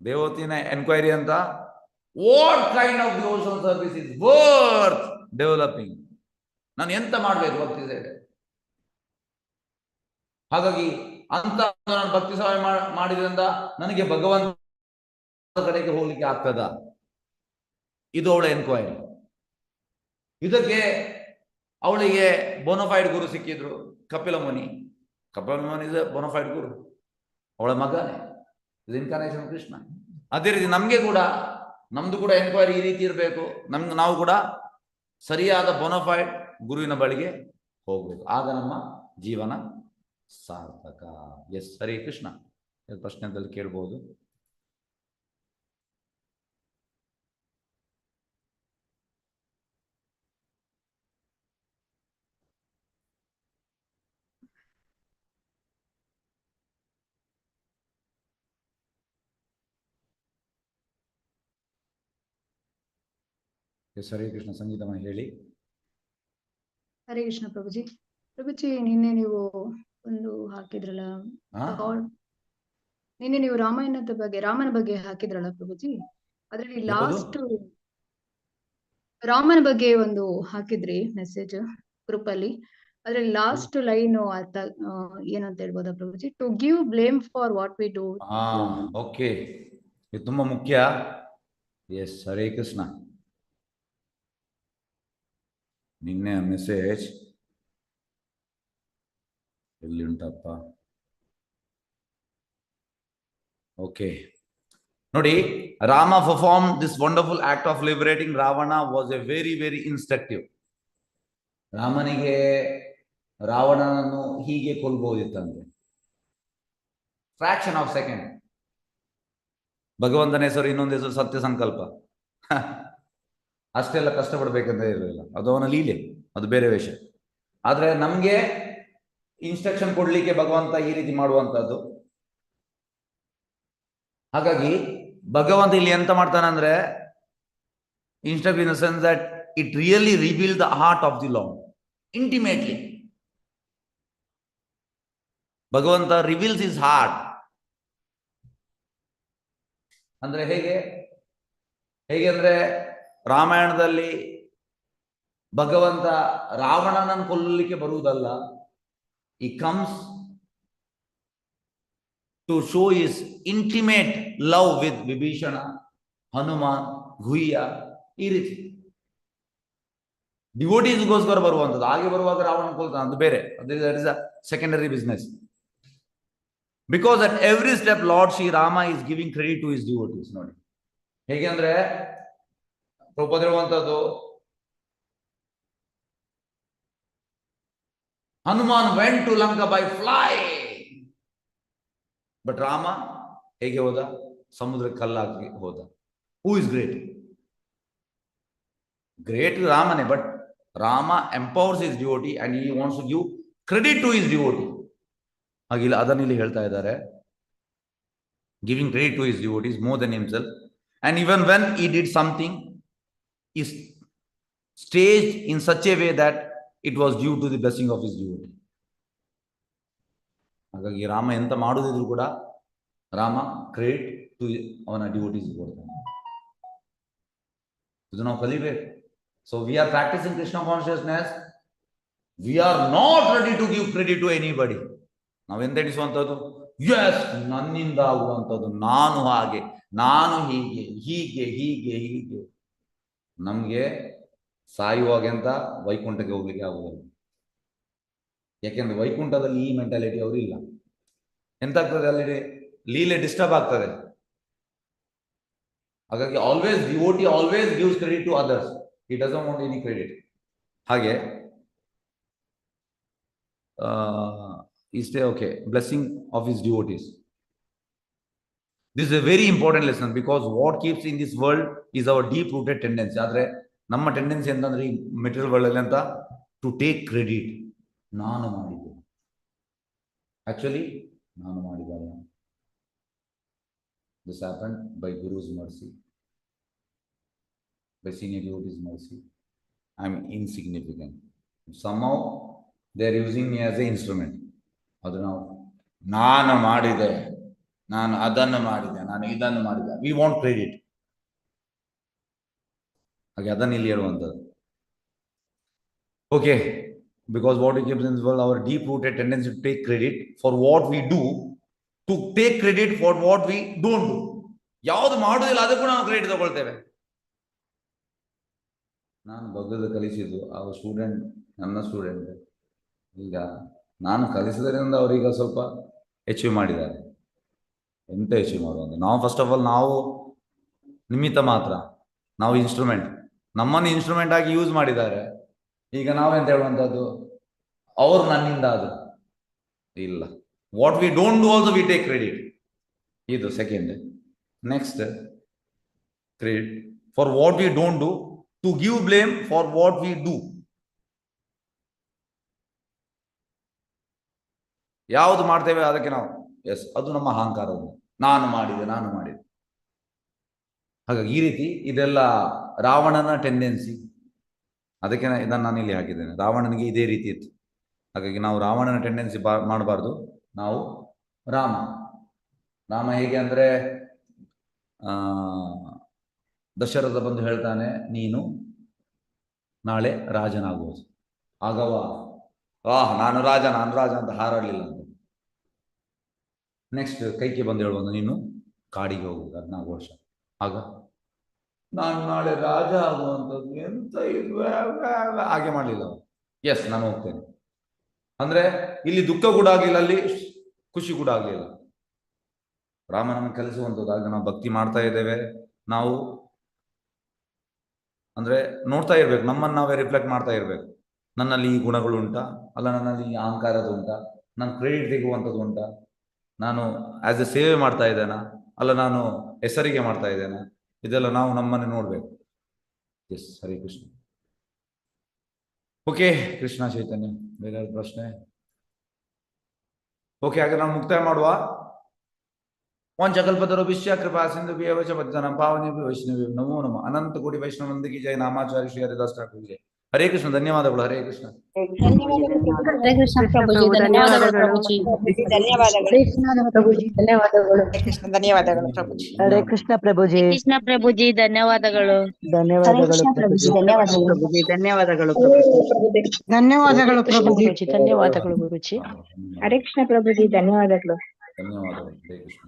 ದೇವೋತಿನ ಎನ್ಕ್ವೈರಿ ಅಂತ, what kind of devotional service is worth developing. ನಾನು ಎಂತ ಮಾಡ್ಬೇಕು ಭಕ್ತಿ ಸೇವೆ? ಹಾಗಾಗಿ ಅಂತ ನಾನು ಭಕ್ತಿ ಸೇವೆ ಮಾಡಿದ್ರಿಂದ ನನಗೆ ಭಗವಂತ ಕಡೆಗೆ ಹೋಗ್ಲಿಕ್ಕೆ ಆಗ್ತದ? ಇದು ಅವಳ ಎನ್ಕ್ವೈರಿ. ಇದಕ್ಕೆ ಅವಳಿಗೆ ಬೋನಫೈಡ್ ಗುರು ಸಿಕ್ಕಿದ್ರು, ಕಪಿಲ ಮುನಿ ಇಸ್ ಬೋನಫೈಡ್ ಗುರು, ಅವಳ ಮಗನೇ, ಇದು ಇನ್ಕಾರ್ನೇಷನ್ ಕೃಷ್ಣ. ಅದೇ ರೀತಿ ನಮ್ಗೆ ಕೂಡ, ನಮ್ದು ಕೂಡ ಎನ್ಕ್ವೈರಿ ಈ ರೀತಿ ಇರಬೇಕು. ನಾವು ಕೂಡ ಸರಿಯಾದ ಬೋನಫೈಡ್ ಗುರುವಿನ ಬಳಿಗೆ ಹೋಗ್ಬೇಕು, ಆಗ ನಮ್ಮ ಜೀವನ ಸಾರ್ಥಕ. ಎಸ್, ಹರೇ ಕೃಷ್ಣ. ಪ್ರಶ್ನೆದಲ್ಲಿ ಕೇಳ್ಬೋದು. ಎಸ್, ಹರೇ ಕೃಷ್ಣ. ಸಂಗೀತಮ್ಮ ಹೇಳಿ. ಹರೇ ಕೃಷ್ಣ ಪ್ರಭುಜಿ. ಪ್ರಭುಜಿ, ನಿನ್ನೆ ನೀವು ಒಂದು ಹಾಕಿದ್ರಲ್ಲ, ನಿನ್ನೆ ನೀವು ರಾಮನ ಬಗ್ಗೆ ಹಾಕಿದ್ರಲ್ಲ ಪ್ರಭುಜಿ, ಅದ್ರಲ್ಲಿ ಲಾಸ್ಟ್ ರಾಮನ ಬಗ್ಗೆ ಒಂದು ಹಾಕಿದ್ರಿ ಮೆಸೇಜ್ ಗ್ರೂಪ್ ಅಲ್ಲಿ. ಅದ್ರಲ್ಲಿ ಲಾಸ್ಟ್ ಲೈನ್ ಅರ್ಥ ಏನಂತ ಹೇಳ್ಬೋದಾ ಪ್ರಭುಜಿ? To give blame for what we do. Okay, ಇದು ತುಂಬಾ ಮುಖ್ಯ. ಎಸ್, ಹರೇ ಕೃಷ್ಣ. ನಿನ್ನೆ ಮೆಸೇಜ್ ಎಲ್ಲಿ ಉಂಟಪ್ಪ? ಓಕೆ, ನೋಡಿ, Rama performed this wonderful act of liberating Ravana was a very, very instructive. ರಾಮನಿಗೆ ರಾವಣನನ್ನು ಹೀಗೆ ಕೊಲ್ಬಹುದಿತ್ತಂತೆ, ಫ್ರಾಕ್ಷನ್ ಆಫ್ ಸೆಕೆಂಡ್. ಭಗವಂತನ ಹೆಸರು, ಇನ್ನೊಂದು ಹೆಸರು ಸತ್ಯ ಸಂಕಲ್ಪ. ಅಷ್ಟೆಲ್ಲ ಕಷ್ಟಪಡ್ಬೇಕಂತ ಇರಲಿಲ್ಲ, ಅದು ಅವನ ಲೀಲೆ, ಅದು ಬೇರೆ ವಿಷಯ. ಆದ್ರೆ ನಮ್ಗೆ ಇನ್ಸ್ಟ್ರಕ್ಷನ್ ಕೊಡ್ಲಿಕ್ಕೆ ಭಗವಂತ ಈ ರೀತಿ ಮಾಡುವಂತದ್ದು. ಹಾಗಾಗಿ ಭಗವಂತ ಇಲ್ಲಿ ಎಂತ ಮಾಡ್ತಾನೆ ಅಂದ್ರೆ, instruct in the sense that it really reveal the heart of the lord intimately. ಭಗವಂತ ರಿವೀಲ್ಸ್ ಹಿಸ್ ಹಾರ್ಟ್. ಅಂದ್ರೆ ಹೇಗೆ ಅಂದ್ರೆ ರಾಮಾಯಣದಲ್ಲಿ ಭಗವಂತ ರಾವಣನನ್ನು ಕೊಲ್ಲಲಿಕ್ಕೆ ಬರುವುದಲ್ಲ, he comes to show his intimate love with Vibhishana, Hanuman, ಗುಹ್ಯ, ಈ ರೀತಿ ಡಿವೋಟೀಸ್ಗೋಸ್ಕರ ಬರುವಂಥದ್ದು. ಹಾಗೆ ಬರುವಾಗ ರಾವಣ ಕೊಲ್ತಾನೆ, ಅದು ಬೇರೆ, that is a secondary business. Because at every step Lord Shri Rama is giving credit to his devotees. ನೋಡಿ ಹೇಗೆ ಅಂದ್ರೆ, ಪ್ರಭುಪಾದ ಹೇಳುವಂಥದ್ದು, Hanuman went to Lanka by flying. But Rama ಹೇಗೆ ಹೋದ? ಸಮುದ್ರಕ್ಕೆ ಕಲ್ಲಾಕಿ ಹೋದ. Who is great? Great Ramane, but Rama empowers his devotee and he wants to give credit to his devotee. ಹಾಗಿಲ್ಲ ಅದನ್ನ ಇಲ್ಲಿ ಹೇಳ್ತಾ ಇದ್ದಾರೆ. Giving credit to his devotees more than himself. And even when he did something, is staged in such a way that it was due to the blessing of his devotee. ಹಾಗಾಗಿ ರಾಮ ಎಂತ ಮಾಡುದಿದ್ರು ಕೂಡ Rama credit to ಅವನ devotees ಕೊಡ್ತಾನೆ. ಇದು ನಾವು ಕಲಿಬೇಕು. So we are practising Krishna consciousness. We are not ready to give credit to anybody. ನಾವೆಂತ ಎಣಿಸುವಂಥದ್ದು, ಎಸ್ ನನ್ನಿಂದ ಆಗುವಂಥದ್ದು, ನಾನು ಹಾಗೆ, ನಾನು ಹೀಗೆ ಹೀಗೆ ಹೀಗೆ ಹೀಗೆ. ನಮ್ಗೆ ಸಾಯುವಾಗ ಅಂತ ವೈಕುಂಠಕ್ಕೆ ಹೋಗ್ಲಿಕ್ಕೆ ಆಗುವುದಿಲ್ಲ. ಯಾಕೆಂದ್ರೆ ವೈಕುಂಠದಲ್ಲಿ ಈ ಮೆಂಟಾಲಿಟಿ ಅವರು ಇಲ್ಲ. ಎಂತಾಗ್ತದೆ ಅಲ್ಲಿ ಲೀಲೆ ಡಿಸ್ಟರ್ಬ್ ಆಗ್ತದೆ. ಹಾಗಾಗಿ always devotee always gives credit to others. He doesn't want any credit. ಹಾಗೆ ಇಷ್ಟೇ. Okay, blessing of his devotees. This is a very important lesson because what keeps in this world is our deep rooted tendency. ಆದರೆ ನಮ್ಮ tendency ಅಂತಂದ್ರೆ ಈ material world ಅಲ್ಲಿ ಅಂತ to take credit. ನಾನು ಮಾಡಿದ್ದೆ, ಆಕ್ಚುಲಿ ನಾನು ಮಾಡಿದಲ್ಲ. This happened by Guru's mercy, by senior devotees' mercy. I am insignificant. Somehow they are using me as an instrument. ಅದು ನಾನು ಮಾಡಿದೆ, ನಾನು ಅದನ್ನು ಮಾಡಿದೆ, ನಾನು ಇದನ್ನು ಮಾಡಿದೆ. We want credit. ಹಾಗೆ ಅದನ್ನು ಇಲ್ಲಿ ಹೇಳುವಂಥದ್ದು. Okay, because what we gives in this world, our deep rooted tendency to take credit for what we do, to take credit for what we don't do. ಯಾವುದು ಮಾಡುವುದಿಲ್ಲ ಅದಕ್ಕೂ ನಾವು ಕ್ರೆಡಿಟ್ ತಗೊಳ್ತೇವೆ. ನಾನು ಭಗವದ್ ಕಲಿಸಿದ್ದು ಆ ಸ್ಟೂಡೆಂಟ್, ನನ್ನ ಸ್ಟೂಡೆಂಟ್, ಈಗ ನಾನು ಕಲಿಸಿದ್ರಿಂದ ಅವರೀಗ ಸ್ವಲ್ಪ ಅಚೀವ್ ಮಾಡಿದ್ದಾರೆ. ಎಂತ ಅಚೀವ್ ಮಾಡುವಂತ? ನಾವು ಫಸ್ಟ್ ಆಫ್ ಆಲ್ ನಾವು ನಿಮಿತ್ತ ಮಾತ್ರ, ನಾವು ಇನ್ಸ್ಟ್ರೂಮೆಂಟ್. ನಮ್ಮನ್ನು ಇನ್ಸ್ಟ್ರೂಮೆಂಟ್ ಆಗಿ ಯೂಸ್ ಮಾಡಿದ್ದಾರೆ. ಈಗ ನಾವೆಂತ ಹೇಳುವಂಥದ್ದು, ಅವರು ನನ್ನಿಂದ ಅದು ಇಲ್ಲ. What we don't do also we take credit. ಇದು second. Next, credit for what we don't do, to give blame for what we do. ಯಾವುದು ಮಾಡ್ತೇವೆ ಅದಕ್ಕೆ ನಾವು ಎಸ್, ಅದು ನಮ್ಮ ಅಹಂಕಾರ. ನಾನು ಮಾಡಿದೆ, ನಾನು ಮಾಡಿದೆ. ಹಾಗಾಗಿ ಈ ರೀತಿ ಇದೆಲ್ಲ ರಾವಣನ ಟೆಂಡೆನ್ಸಿ. ಅದಕ್ಕೆ ಇದನ್ನು ನಾನು ಇಲ್ಲಿ ಹಾಕಿದ್ದೇನೆ. ರಾವಣನಿಗೆ ಇದೇ ರೀತಿ ಇತ್ತು. ಹಾಗಾಗಿ ನಾವು ರಾವಣನ ಟೆಂಡೆನ್ಸಿ ಮಾಡಬಾರ್ದು. ನಾವು ರಾಮ ಹೇಗೆ ಅಂದರೆ, ದಶರಥ ಬಂದು ಹೇಳ್ತಾನೆ, ನೀನು ನಾಳೆ ರಾಜನಾಗುವುದು. ಆಗವ ನಾನು ರಾಜ ಅಂತ ಹಾರಾಡಲಿಲ್ಲ ಅಂತ. ನೆಕ್ಸ್ಟ್ ಕೈಕೆ ಬಂದು ಹೇಳುವುದು, ನೀನು ಕಾಡಿಗೆ ಹೋಗುವುದು 14 ವರ್ಷ. ಆಗ ನಾನು ನಾಳೆ ರಾಜ ಆಗುವಂಥದ್ದು ಎಂತ ಇದು ಹಾಗೆ ಮಾಡಲಿಲ್ಲ. ಎಸ್, ನಾನು ಹೋಗ್ತೇನೆ ಅಂದ್ರೆ ಇಲ್ಲಿ ದುಃಖ ಕೂಡ ಆಗಲಿಲ್ಲ, ಅಲ್ಲಿ ಖುಷಿ ಕೂಡ ಆಗಲಿಲ್ಲ. ರಾಮ ನಮಗೆ ಕಲಿಸುವಂಥದ್ದು. ಆಗ ನಾವು ಭಕ್ತಿ ಮಾಡ್ತಾ ಇದ್ದೇವೆ. ನಾವು ಅಂದ್ರೆ ನೋಡ್ತಾ ಇರ್ಬೇಕು, ನಮ್ಮನ್ನು ನಾವೇ ರಿಫ್ಲೆಕ್ಟ್ ಮಾಡ್ತಾ ಇರ್ಬೇಕು. ನನ್ನಲ್ಲಿ ಈ ಗುಣಗಳು ಉಂಟಾ, ಅಲ್ಲ ನನ್ನಲ್ಲಿ ಈ ಅಹಂಕಾರದ ಉಂಟಾ, ನಾನು ಕ್ರೆಡಿಟ್ ತೆಗುವಂಥದ್ದು ಉಂಟಾ, ನಾನು ಆಸ್ ಎ ಸೇವೆ ಮಾಡ್ತಾ ಇದ್ದೇನಾ, ಅಲ್ಲ ನಾನು ಹೆಸರಿಗೆ ಮಾಡ್ತಾ ಇದ್ದೇನಾ, ಇದೆಲ್ಲ ನಾವು ನಮ್ಮನ್ನು ನೋಡ್ಬೇಕು. ಎಸ್, ಹರೇ ಕೃಷ್ಣ. ಓಕೆ, ಕೃಷ್ಣ ಚೈತನ್ಯ. ಬೇರೆ ಪ್ರಶ್ನೆ? ಓಕೆ, ಹಾಗೆ ನಾವು ಮುಕ್ತಾಯ ಮಾಡುವ. ಪಂಚಕಲ್ಪತರುಭ್ಯಶ್ಚ ಕೃಪಾ ಸಿಂಧುಭ್ಯೋ ಚ ಪತಿತಾನಾಂ ಪಾವನೇಭ್ಯೋ ವೈಷ್ಣವೇಭ್ಯೋ ನಮೋ ನಮಃ. ಅನಂತ ಕೋಟಿ ವೈಷ್ಣವೃಂದಕ್ಕೆ ಜೈ. ನಾಮಾಚಾರ್ಯ ಶ್ರೀ ಹರಿದಾಸ್ ಠಾಕೂರ್ ಜೈ. ಹರೇ ಕೃಷ್ಣ. ಧನ್ಯವಾದಗಳು. ಹರೇ ಕೃಷ್ಣ. ಹರೇ ಕೃಷ್ಣ ಪ್ರಭುಜಿ, ಧನ್ಯವಾದಗಳು ಪ್ರಭುಜಿ. ಧನ್ಯವಾದಗಳು ಕೃಷ್ಣ. ಧನ್ಯವಾದಗಳು ಪ್ರಭುಜಿ. ಹರೇ ಕೃಷ್ಣ ಪ್ರಭುಜಿ. ಕೃಷ್ಣ ಪ್ರಭುಜಿ, ಧನ್ಯವಾದಗಳು. ಧನ್ಯವಾದಗಳು ಪ್ರಭುಜಿ. ಧನ್ಯವಾದಗಳು ಧನ್ಯವಾದಗಳು ಪ್ರಭುಜಿ. ಧನ್ಯವಾದಗಳು ಗುರುಜಿ. ಹರೇ ಕೃಷ್ಣ ಪ್ರಭುಜಿ. ಧನ್ಯವಾದಗಳು. ಧನ್ಯವಾದಗಳು. ಹರೇ ಕೃಷ್ಣ.